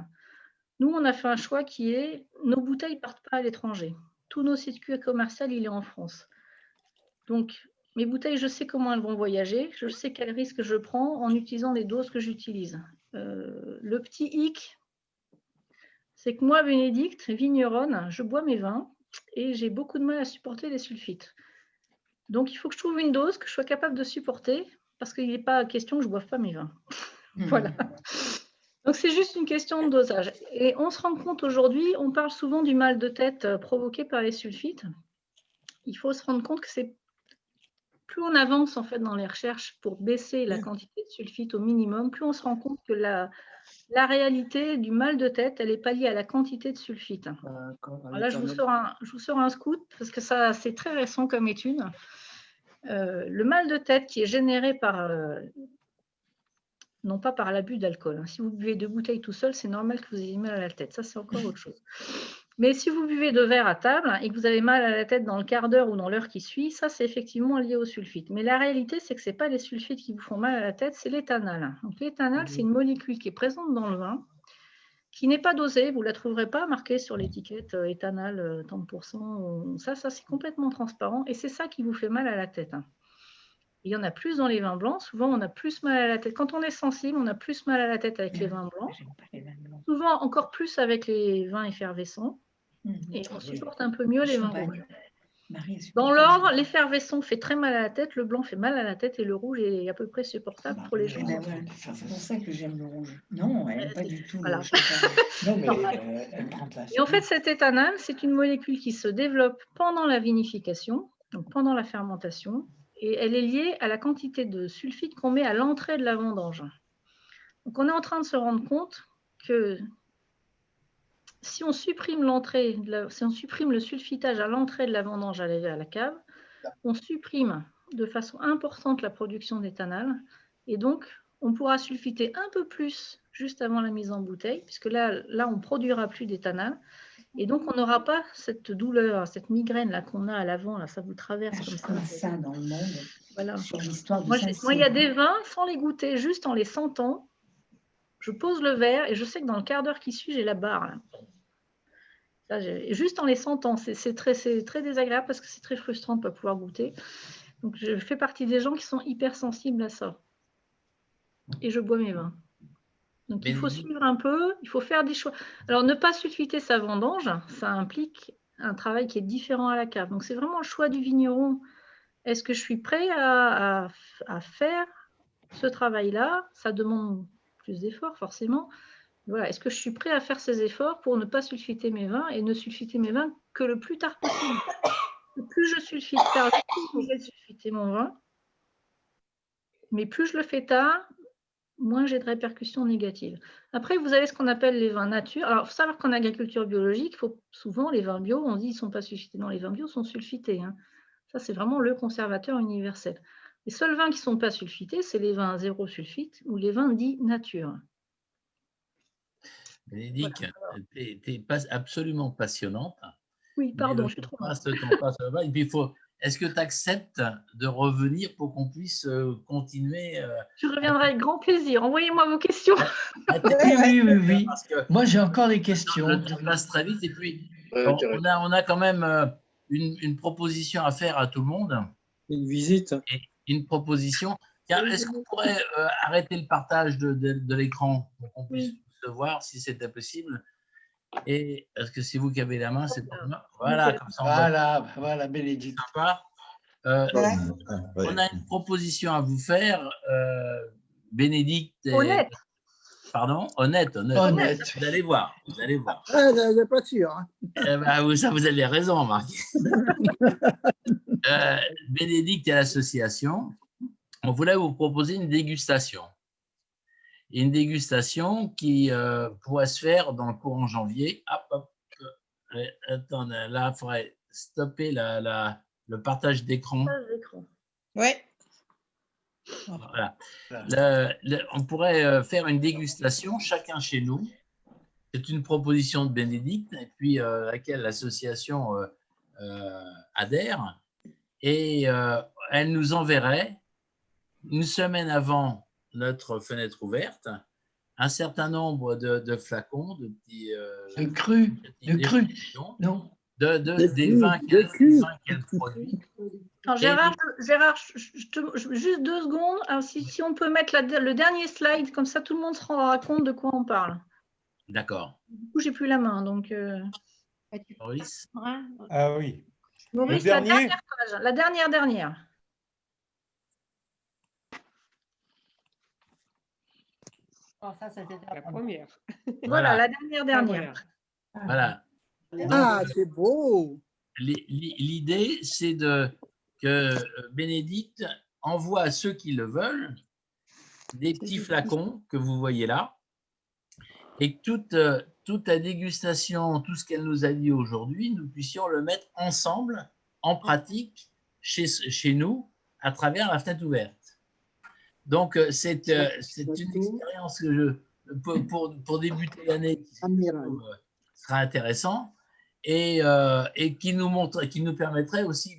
Nous, on a fait un choix qui est, nos bouteilles ne partent pas à l'étranger. Tous nos circuits commerciaux, il est en France. Donc, mes bouteilles, je sais comment elles vont voyager, je sais quel risque je prends en utilisant les doses que j'utilise. Le petit hic, c'est que moi, Bénédicte, vigneronne, je bois mes vins et j'ai beaucoup de mal à supporter les sulfites. Donc, il faut que je trouve une dose que je sois capable de supporter parce qu'il n'est pas question que je ne boive pas mes vins. Voilà. Donc, c'est juste une question de dosage. Et on se rend compte aujourd'hui, on parle souvent du mal de tête provoqué par les sulfites. Il faut se rendre compte que c'est plus on avance en fait dans les recherches pour baisser la quantité de sulfite au minimum, plus on se rend compte que la réalité du mal de tête, elle n'est pas liée à la quantité de sulfite. Alors là, je vous sors un scoop parce que ça, c'est très récent comme étude. Le mal de tête qui est généré par, non pas par l'abus d'alcool. Si vous buvez 2 bouteilles tout seul, c'est normal que vous ayez mal à la tête. Ça, c'est encore autre chose. Mais si vous buvez 2 verres à table et que vous avez mal à la tête dans le quart d'heure ou dans l'heure qui suit, ça, c'est effectivement lié au sulfite. Mais la réalité, c'est que ce n'est pas les sulfites qui vous font mal à la tête, c'est l'éthanol. Donc, l'éthanol, c'est une molécule qui est présente dans le vin, qui n'est pas dosée. Vous ne la trouverez pas marquée sur l'étiquette éthanol, tant de pourcents. Ça, c'est complètement transparent. Et c'est ça qui vous fait mal à la tête. Il y en a plus dans les vins blancs. Souvent, on a plus mal à la tête. Quand on est sensible, on a plus mal à la tête avec les vins blancs. Souvent, encore plus avec les vins effervescents. Et on supporte un peu mieux les vins rouges. Dans l'ordre, l'effervescent fait très mal à la tête, le blanc fait mal à la tête et le rouge est à peu près supportable pour les gens. C'est pour ça que j'aime le rouge. Non, elle n'aime pas du tout. Voilà. Non, mais elle prend de la. Et en fait, cet éthanol, c'est une molécule qui se développe pendant la vinification, donc pendant la fermentation, et elle est liée à la quantité de sulfite qu'on met à l'entrée de la vendange. Donc, on est en train de se rendre compte que si on supprime le sulfitage à l'entrée de la vendange à la cave, on supprime de façon importante la production d'éthanol et donc on pourra sulfiter un peu plus juste avant la mise en bouteille, puisque là on ne produira plus d'éthanol et donc on n'aura pas cette douleur, cette migraine là qu'on a à l'avant, là ça vous traverse comme ça. Ça dans le monde. Voilà. Sur l'histoire de moi, il y a des vins sans les goûter, juste en les sentant. Je pose le verre et je sais que dans le quart d'heure qui suit, j'ai la barre. Là. Ça, juste en les sentant, c'est très désagréable parce que c'est très frustrant de ne pas pouvoir goûter. Donc, je fais partie des gens qui sont hypersensibles à ça. Et je bois mes vins. Donc, il faut suivre un peu, il faut faire des choix. Alors, ne pas sulfiter sa vendange, ça implique un travail qui est différent à la cave. Donc, c'est vraiment le choix du vigneron. Est-ce que je suis prêt à faire ce travail-là? Ça demande plus d'efforts, forcément. Voilà. Est-ce que je suis prêt à faire ces efforts pour ne pas sulfiter mes vins et ne sulfiter mes vins que le plus tard possible? Plus je sulfite tard, plus je vais sulfiter mon vin. Mais plus je le fais tard, moins j'ai de répercussions négatives. Après, vous avez ce qu'on appelle les vins nature. Alors, il faut savoir qu'en agriculture biologique, souvent les vins bio, on dit qu'ils ne sont pas sulfités. Non, les vins bio sont sulfités. Hein. Ça, c'est vraiment le conservateur universel. Les seuls vins qui ne sont pas sulfités, c'est les vins zéro sulfite ou les vins dits nature. Bénédicte, tu es absolument passionnante. Oui, pardon, je suis trop passe. Et puis, est-ce que tu acceptes de revenir pour qu'on puisse continuer Je reviendrai avec grand plaisir. Envoyez-moi vos questions. Oui. Moi, j'ai encore des questions. Le temps passe très vite. Et puis, on a quand même une proposition à faire à tout le monde. Une visite. Et une proposition. Est-ce qu'on pourrait arrêter le partage de l'écran pour qu'on puisse se voir si c'était possible? Et est-ce que c'est vous qui avez la main? C'est pour moi. Voilà, comme ça. Voilà, Bénédicte. Sympa. On a une proposition à vous faire, Bénédicte. Honnête. Pardon, honnête. Vous allez voir. Ah, je n'ai pas sûr. Hein. Ça, vous avez raison, Marc. Bénédicte et l'association, on voulait vous proposer une dégustation. Une dégustation qui pourrait se faire dans le courant janvier. Attendez, là, il faudrait stopper le partage d'écran. Oui. Voilà. On pourrait faire une dégustation chacun chez nous. C'est une proposition de Bénédicte et puis à laquelle l'association adhère. Et elle nous enverrait une semaine avant notre fenêtre ouverte un certain nombre de flacons, de petits non, des vins qu'elle produit. Alors, Gérard, juste 2 secondes. Alors, si on peut mettre le dernier slide, comme ça tout le monde se rendra compte de quoi on parle. D'accord. Du coup, j'ai plus la main, donc. Maurice. Ah oui. Maurice, le dernier. la dernière. Oh, ça, c'était la première. Voilà, la dernière. Voilà. Ah, c'est beau. L'idée, c'est de que Bénédicte envoie à ceux qui le veulent des petits flacons que vous voyez là, et que toute la dégustation, tout ce qu'elle nous a dit aujourd'hui, nous puissions le mettre ensemble en pratique chez nous à travers la fenêtre ouverte. Donc, c'est une expérience que pour débuter l'année qui sera intéressant et qui nous permettrait aussi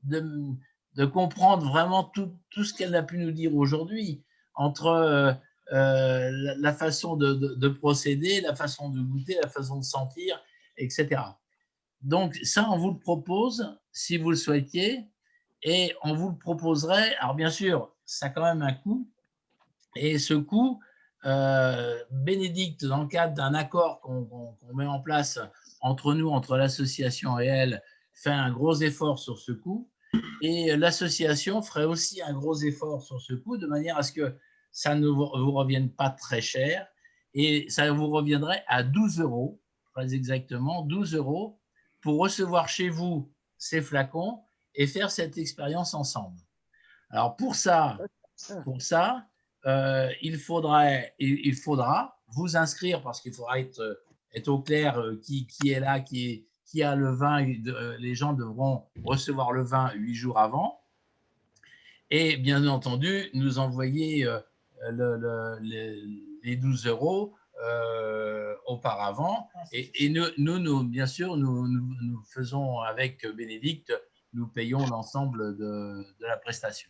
de comprendre vraiment tout ce qu'elle a pu nous dire aujourd'hui, entre la façon de procéder, la façon de goûter, la façon de sentir, etc. Donc ça, on vous le propose si vous le souhaitiez, et on vous le proposerait. Alors bien sûr, ça a quand même un coût, et ce coût, Bénédicte, dans le cadre d'un accord qu'on met en place entre nous, entre l'association et elle, fait un gros effort sur ce coût, et l'association ferait aussi un gros effort sur ce coût, de manière à ce que ça ne vous revienne pas très cher, et ça vous reviendrait à 12 €, très exactement, 12 € pour recevoir chez vous ces flacons et faire cette expérience ensemble. Alors pour ça, il faudra vous inscrire, parce qu'il faudra être au clair qui est là, qui a le vin. Les gens devront recevoir le vin 8 jours avant, et bien entendu nous envoyer les 12 € auparavant, et nous bien sûr nous faisons avec Bénédicte, nous payons l'ensemble de la prestation.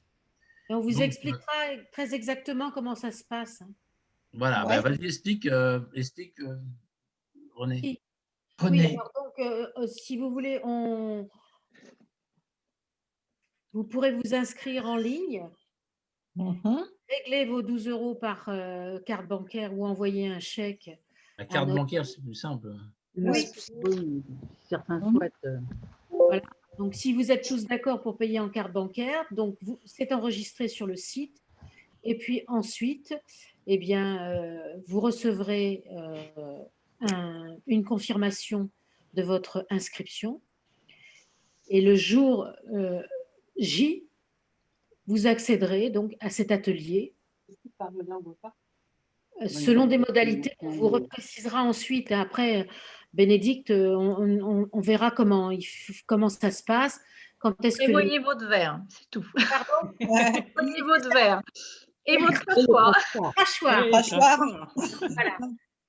Et on vous expliquera très exactement comment ça se passe. Voilà, ouais. Vas-y, explique René. Oui, alors donc, si vous voulez, vous pourrez vous inscrire en ligne, régler vos 12 € par carte bancaire ou envoyer un chèque. La carte bancaire, c'est plus simple. Oui, certains souhaitent. Voilà. Donc, si vous êtes tous d'accord pour payer en carte bancaire, donc c'est enregistré sur le site. Et puis ensuite, eh bien, vous recevrez une confirmation de votre inscription. Et le jour J, vous accéderez donc à cet atelier selon des modalités qu'on vous reprécisera ensuite. Après, Bénédicte, on verra comment ça se passe. Prévoyez votre verre, c'est tout. Pardon. Prévoyez votre verre et votre crachoir. Voilà.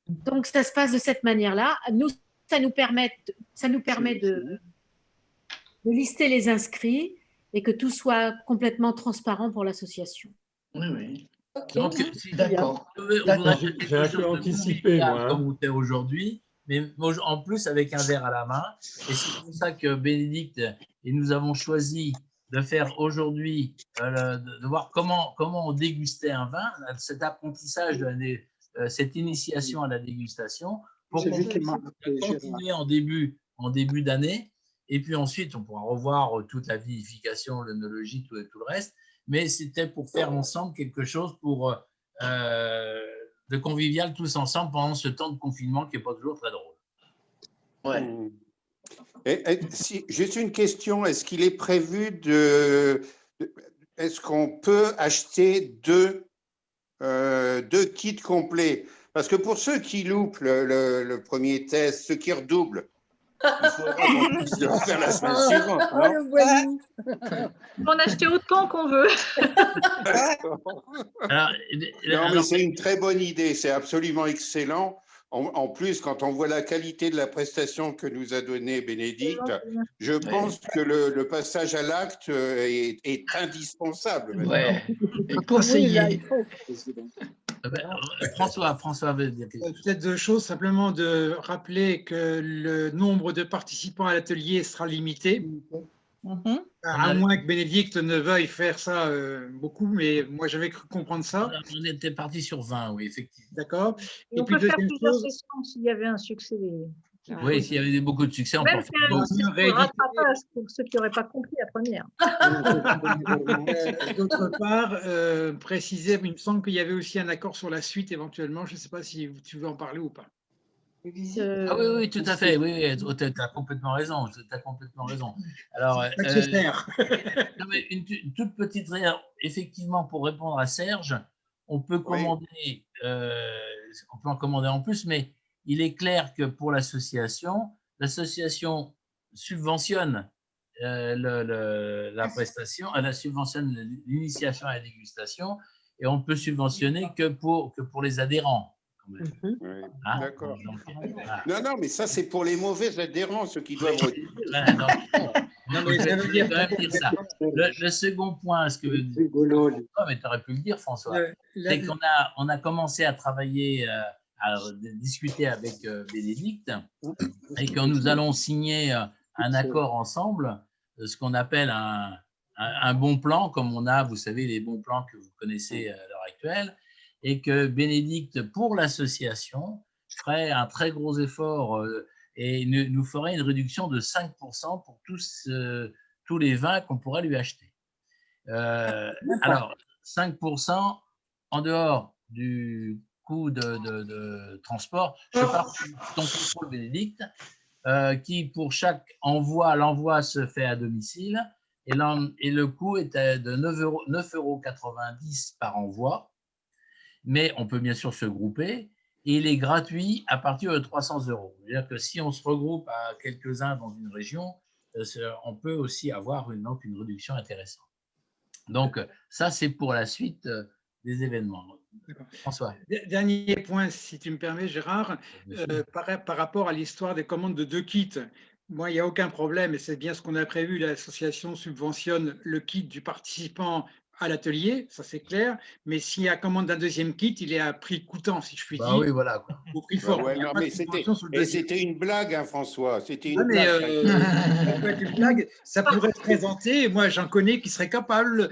Donc, ça se passe de cette manière-là. Nous, ça nous permet de lister les inscrits et que tout soit complètement transparent pour l'association. Oui, oui. Okay. Donc, d'accord. J'ai un peu anticipé, moi. Comme vous aujourd'hui, mais en plus avec un verre à la main. Et c'est pour ça que Bénédicte et nous avons choisi de faire aujourd'hui, de voir comment on dégustait un vin, cet apprentissage, cette initiation à la dégustation, pour qu'on puisse continuer en début d'année. Et puis ensuite, on pourra revoir toute la vinification, l'œnologie, tout le reste. Mais c'était pour faire ensemble quelque chose de convivial tous ensemble pendant ce temps de confinement qui n'est pas toujours très drôle. Ouais. Juste une question, est-ce qu'il est prévu est-ce qu'on peut acheter deux kits complets? Parce que pour ceux qui loupent le premier test, ceux qui redoublent, il faudra qu'on puisse le faire la semaine suivante. On en acheter autant qu'on veut. Non, mais c'est une très bonne idée, c'est absolument excellent. En plus, quand on voit la qualité de la prestation que nous a donnée Bénédicte, je pense que le passage à l'acte est indispensable. Ouais. Conseiller. François veut dire quelque chose. Peut-être deux choses, simplement de rappeler que le nombre de participants à l'atelier sera limité. À moins que Bénédicte ne veuille faire ça beaucoup, mais moi j'avais cru comprendre ça. On était parti sur 20, oui, effectivement. D'accord. Et puis, on peut faire plusieurs sessions s'il y avait un succès. Oui, s'il y avait beaucoup de succès, on peut faire rattrapage pour ceux qui n'auraient pas compris la première. D'autre part, préciser, il me semble qu'il y avait aussi un accord sur la suite éventuellement. Je ne sais pas si tu veux en parler ou pas. Ah oui, oui, tout à fait. Oui, tu as complètement raison. Alors, une toute petite réponse. Effectivement, pour répondre à Serge, on peut commander, on peut en commander en plus, mais il est clair que pour l'association subventionne la prestation, elle subventionne l'initiation à la dégustation, et on ne peut subventionner que pour les adhérents. Oui, d'accord. Non, mais ça, c'est pour les mauvais adhérents, ceux qui doivent retirer. Non, mais ça veut dire quand même dire ça. Le second point, ce que mais tu aurais pu le dire, François, c'est qu'on a commencé à travailler, à discuter avec Bénédicte, et que nous allons signer un accord ensemble, ce qu'on appelle un bon plan, comme on a, vous savez, les bons plans que vous connaissez à l'heure actuelle, et que Bénédicte, pour l'association, ferait un très gros effort et nous ferait une réduction de 5% pour tous les vins qu'on pourrait lui acheter. Alors, 5% en dehors du coût de transport. Je pars sur ton contrôle, Bénédicte, qui pour chaque envoi, l'envoi se fait à domicile, et le coût est de 9,90 € par envoi. Mais on peut bien sûr se grouper, et il est gratuit à partir de 300 €. C'est-à-dire que si on se regroupe à quelques-uns dans une région, on peut aussi avoir une réduction intéressante. Donc, ça, c'est pour la suite des événements. François. Dernier point, si tu me permets, Gérard, par rapport à l'histoire des commandes de 2 kits. Moi, il n'y a aucun problème, et c'est bien ce qu'on a prévu. L'association subventionne le kit du participant à l'atelier, ça c'est clair, mais s'il y a commande d'un deuxième kit, il est à prix coûtant, si je puis dire. Oui, voilà. Au prix fort. C'était une blague, hein, François. C'était une blague. Ça pourrait se présenter. Moi, j'en connais qui seraient capables.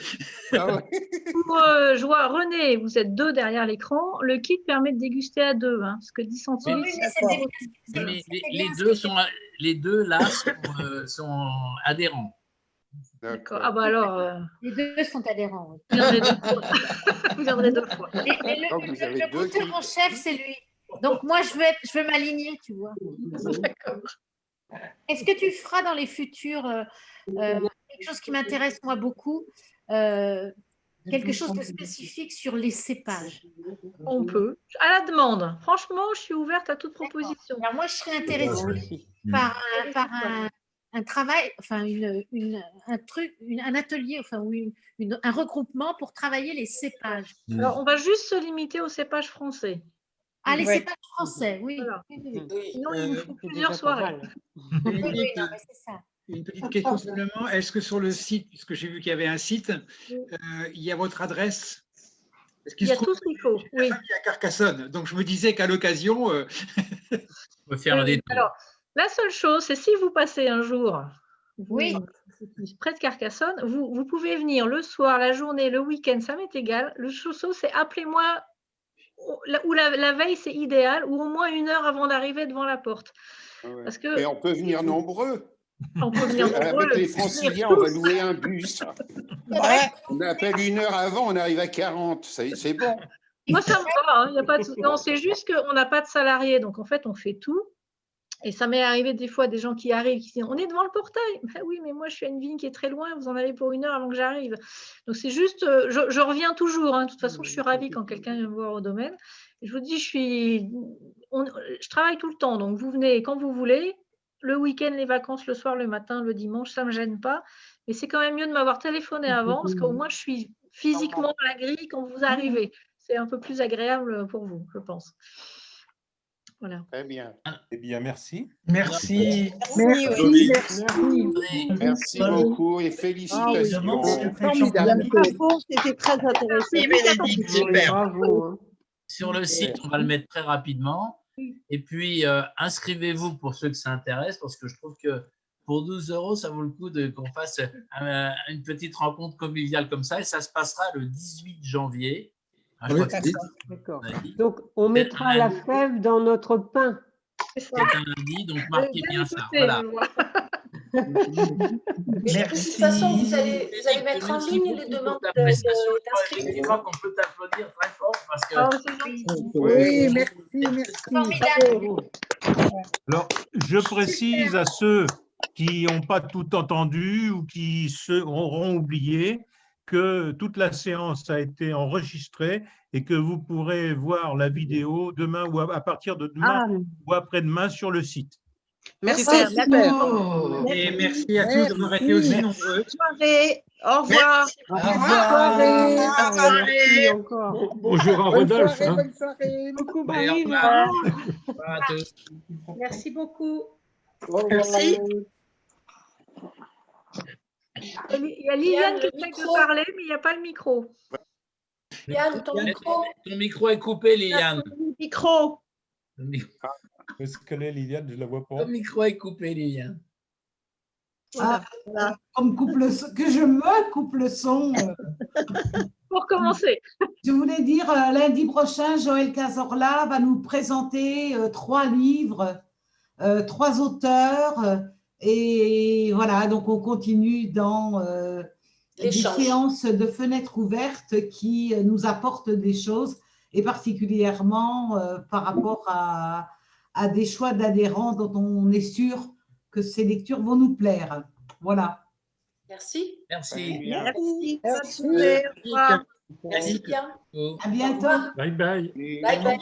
Je vois René, vous êtes 2 derrière l'écran. Le kit permet de déguster à 2, ce que dit Santini. Mais les deux là sont adhérents. D'accord. Ah bah alors. Les 2 sont adhérents. Vous viendrez 2 fois. Le goûteur en chef, c'est lui. Donc moi, je veux m'aligner, tu vois. D'accord. Est-ce que tu feras dans les futurs quelque chose qui m'intéresse moi beaucoup, quelque chose de spécifique sur les cépages? On peut. À la demande. Franchement, je suis ouverte à toute proposition. Alors moi, je serais intéressée par un travail, enfin un atelier, enfin un regroupement pour travailler les cépages. Alors, on va juste se limiter aux cépages français. Ah, les cépages français, oui. Voilà. Sinon, il nous faut plusieurs soirées. C'est ça. Une petite question simplement. Est-ce que sur le site, puisque j'ai vu qu'il y avait un site, il y a votre adresse? Il y a tout ce qu'il faut. Oui. À Carcassonne. Donc, je me disais qu'à l'occasion… On peut faire un détour. Alors, la seule chose, c'est si vous passez un jour près de Carcassonne, vous pouvez venir le soir, la journée, le week-end, ça m'est égal. Le chose, c'est appelez-moi, ou la veille, c'est idéal, ou au moins 1 heure avant d'arriver devant la porte. Parce que, mais on peut venir nombreux. On peut venir nombreux. Avec les franciliens, on va louer un bus. On appelle 1 heure avant, on arrive à 40. C'est bon. Moi, ça me va. Y a pas de... Non, c'est juste qu'on n'a pas de salariés. Donc, en fait, on fait tout. Et ça m'est arrivé des fois des gens qui arrivent, qui disent on est devant le portail. Ben oui, mais moi je suis à une vigne qui est très loin, vous en avez pour 1 heure avant que j'arrive. Donc c'est juste, je reviens toujours. De toute façon, je suis ravie quand quelqu'un vient me voir au domaine. Et je vous dis, je travaille tout le temps, donc vous venez quand vous voulez. Le week-end, les vacances, le soir, le matin, le dimanche, ça ne me gêne pas. Mais c'est quand même mieux de m'avoir téléphoné avant, parce qu'au moins je suis physiquement dans la grille quand vous arrivez. C'est un peu plus agréable pour vous, je pense. Voilà. Très bien. Eh bien, merci. Merci. Merci beaucoup et félicitations. C'était très intéressant. Bravo. Sur le site, on va le mettre très rapidement. Et puis, inscrivez-vous pour ceux que ça intéresse, parce que je trouve que pour 12 €, ça vaut le coup qu'on fasse une petite rencontre conviviale comme ça. Et ça se passera le 18 janvier. D'accord. Donc, on mettra la fève dans notre pain. C'est un lundi, donc marquez bien ça. Voilà. De toute façon, vous allez mettre en ligne les demandes d'inscription. Je crois qu'on peut t'applaudir très fort parce que… Oui, merci. Formidable. Alors, je précise à ceux qui n'ont pas tout entendu ou qui auront oublié que toute la séance a été enregistrée et que vous pourrez voir la vidéo demain ou à partir de demain ou après-demain sur le site. Merci. Et merci à tous d'avoir été aussi nombreux. Bonne soirée. Au revoir. Au revoir. Merci encore. Bonjour à Rodolphe. Bonne soirée. Beaucoup, Allez, au Marie. revoir. Au revoir à tous. Merci beaucoup. Merci. Il y a Liliane qui essaie de parler, mais il n'y a pas le micro. Yann, ton micro. Ton micro est coupé, Liliane. Micro. Est-ce qu'elle est, Liliane? Je ne la vois pas. Ton micro est coupé, Liliane. Voilà. Comme que je me coupe le son. Pour commencer. Je voulais dire, lundi prochain, Joël Cazorla va nous présenter 3 livres, 3 auteurs. Et voilà, donc on continue dans des séances de fenêtres ouvertes qui nous apportent des choses, et particulièrement par rapport à des choix d'adhérents dont on est sûr que ces lectures vont nous plaire. Voilà. Merci. Merci. Merci. Merci. Au revoir. Merci bien. À bientôt. Bye bye. Bye bye.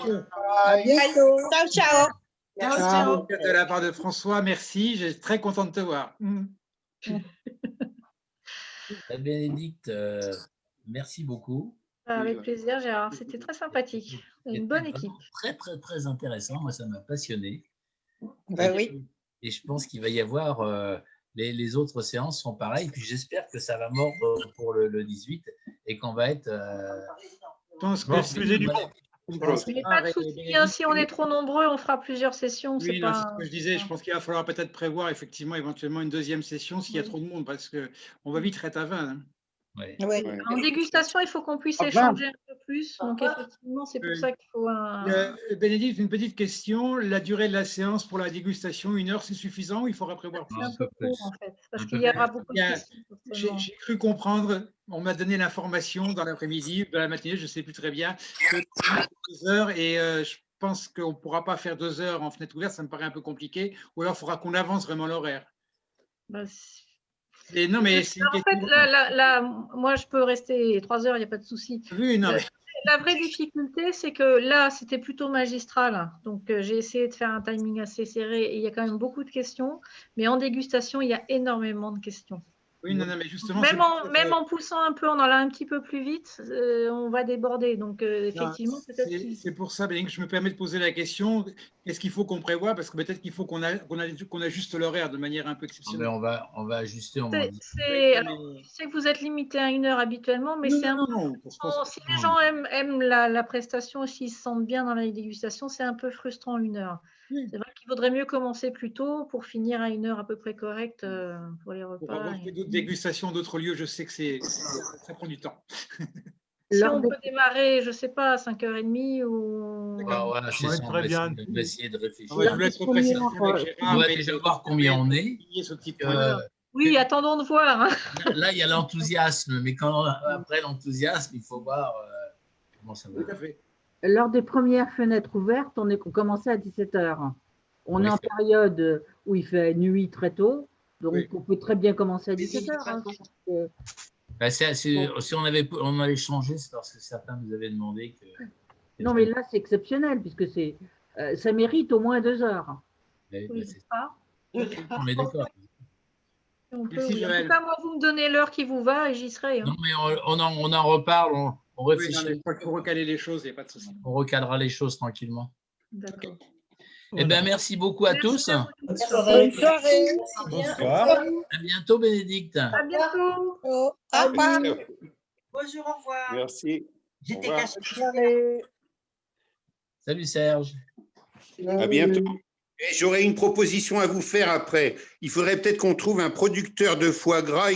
À bientôt. Ciao, ciao. Ciao. De la part de François, merci. Je suis très content de te voir. Bénédicte, merci beaucoup. Avec plaisir, Gérard. C'était très sympathique. Une bonne équipe. Très, très, très intéressant. Moi, ça m'a passionné. Ben oui. Et je pense qu'il va y avoir… les autres séances sont pareilles. Puis j'espère que ça va mordre pour le 18 et qu'on va être… Je pense que Excusez du monde. Mais pas de souci, hein, si on est trop nombreux, on fera plusieurs sessions. Oui, non, c'est ce que je disais. Je pense qu'il va falloir peut-être prévoir effectivement éventuellement une deuxième session s'il y a trop de monde, parce qu'on va vite être à 20. Hein. Ouais. En dégustation, il faut qu'on puisse échanger un peu plus. Donc, effectivement, c'est pour ça qu'il faut un… Bénédicte, une petite question. La durée de la séance pour la dégustation, 1 heure, c'est suffisant ou il faudra prévoir plus? Un peu court, en fait, parce qu'il y aura beaucoup de questions. J'ai cru comprendre, on m'a donné l'information dans l'après-midi, dans la matinée, je ne sais plus très bien, que 2 heures, et je pense qu'on ne pourra pas faire 2 heures en fenêtre ouverte, ça me paraît un peu compliqué, ou alors il faudra qu'on avance vraiment l'horaire. Non, mais en fait, là, moi, je peux rester 3 heures, il n'y a pas de souci. Oui, non, mais… La vraie difficulté, c'est que là, c'était plutôt magistral. Donc, j'ai essayé de faire un timing assez serré et il y a quand même beaucoup de questions. Mais en dégustation, il y a énormément de questions. Oui, non, mais justement… Même en poussant un peu, en allant un petit peu plus vite, on va déborder. Donc, effectivement, peut-être… C'est pour ça, Bénédicte, que je me permets de poser la question. Qu'est-ce qu'il faut qu'on prévoit? Parce que peut-être qu'il faut qu'on ajuste l'horaire de manière un peu exceptionnelle. On va ajuster. Je sais que vous êtes limité à 1 heure habituellement, mais c'est un peu… Si les gens aiment la prestation, s'ils se sentent bien dans la dégustation, c'est un peu frustrant 1 heure. C'est vrai qu'il vaudrait mieux commencer plus tôt pour finir à 1 heure à peu près correcte pour les repas. Pour avoir fait d'autres dégustations d'autres lieux, je sais que ça prend du temps. Si on peut démarrer, je ne sais pas, à 5h30 ou… Voilà, c'est ça, on va essayer de réfléchir. Je voulais être précis avec Gérard. On va déjà voir combien on est. Oui, attendons de voir. Hein. Là, il y a l'enthousiasme, mais après l'enthousiasme, il faut voir comment ça va. Lors des premières fenêtres ouvertes, on commençait à 17h. On est en période où il fait nuit très tôt, donc on peut très bien commencer à 17h. Hein, si on avait changé, c'est parce que certains nous avaient demandé que… Non, mais là, c'est exceptionnel, puisque ça mérite au moins 2 heures. Oui, c'est ça. On est d'accord. En tout cas, moi, vous me donnez l'heure qui vous va et j'y serai. Hein. Non, mais on en reparle, on réfléchit. Oui, il faut recaler les choses, il n'y a pas de souci. On recadrera les choses tranquillement. D'accord. Eh bien, merci beaucoup à tous. Bonne soirée. Bonsoir. À bientôt, Bénédicte. À bientôt. Au revoir. Bonjour, au revoir. Merci. J'étais caché. Salut, Serge. À bientôt. Et j'aurais une proposition à vous faire après. Il faudrait peut-être qu'on trouve un producteur de foie gras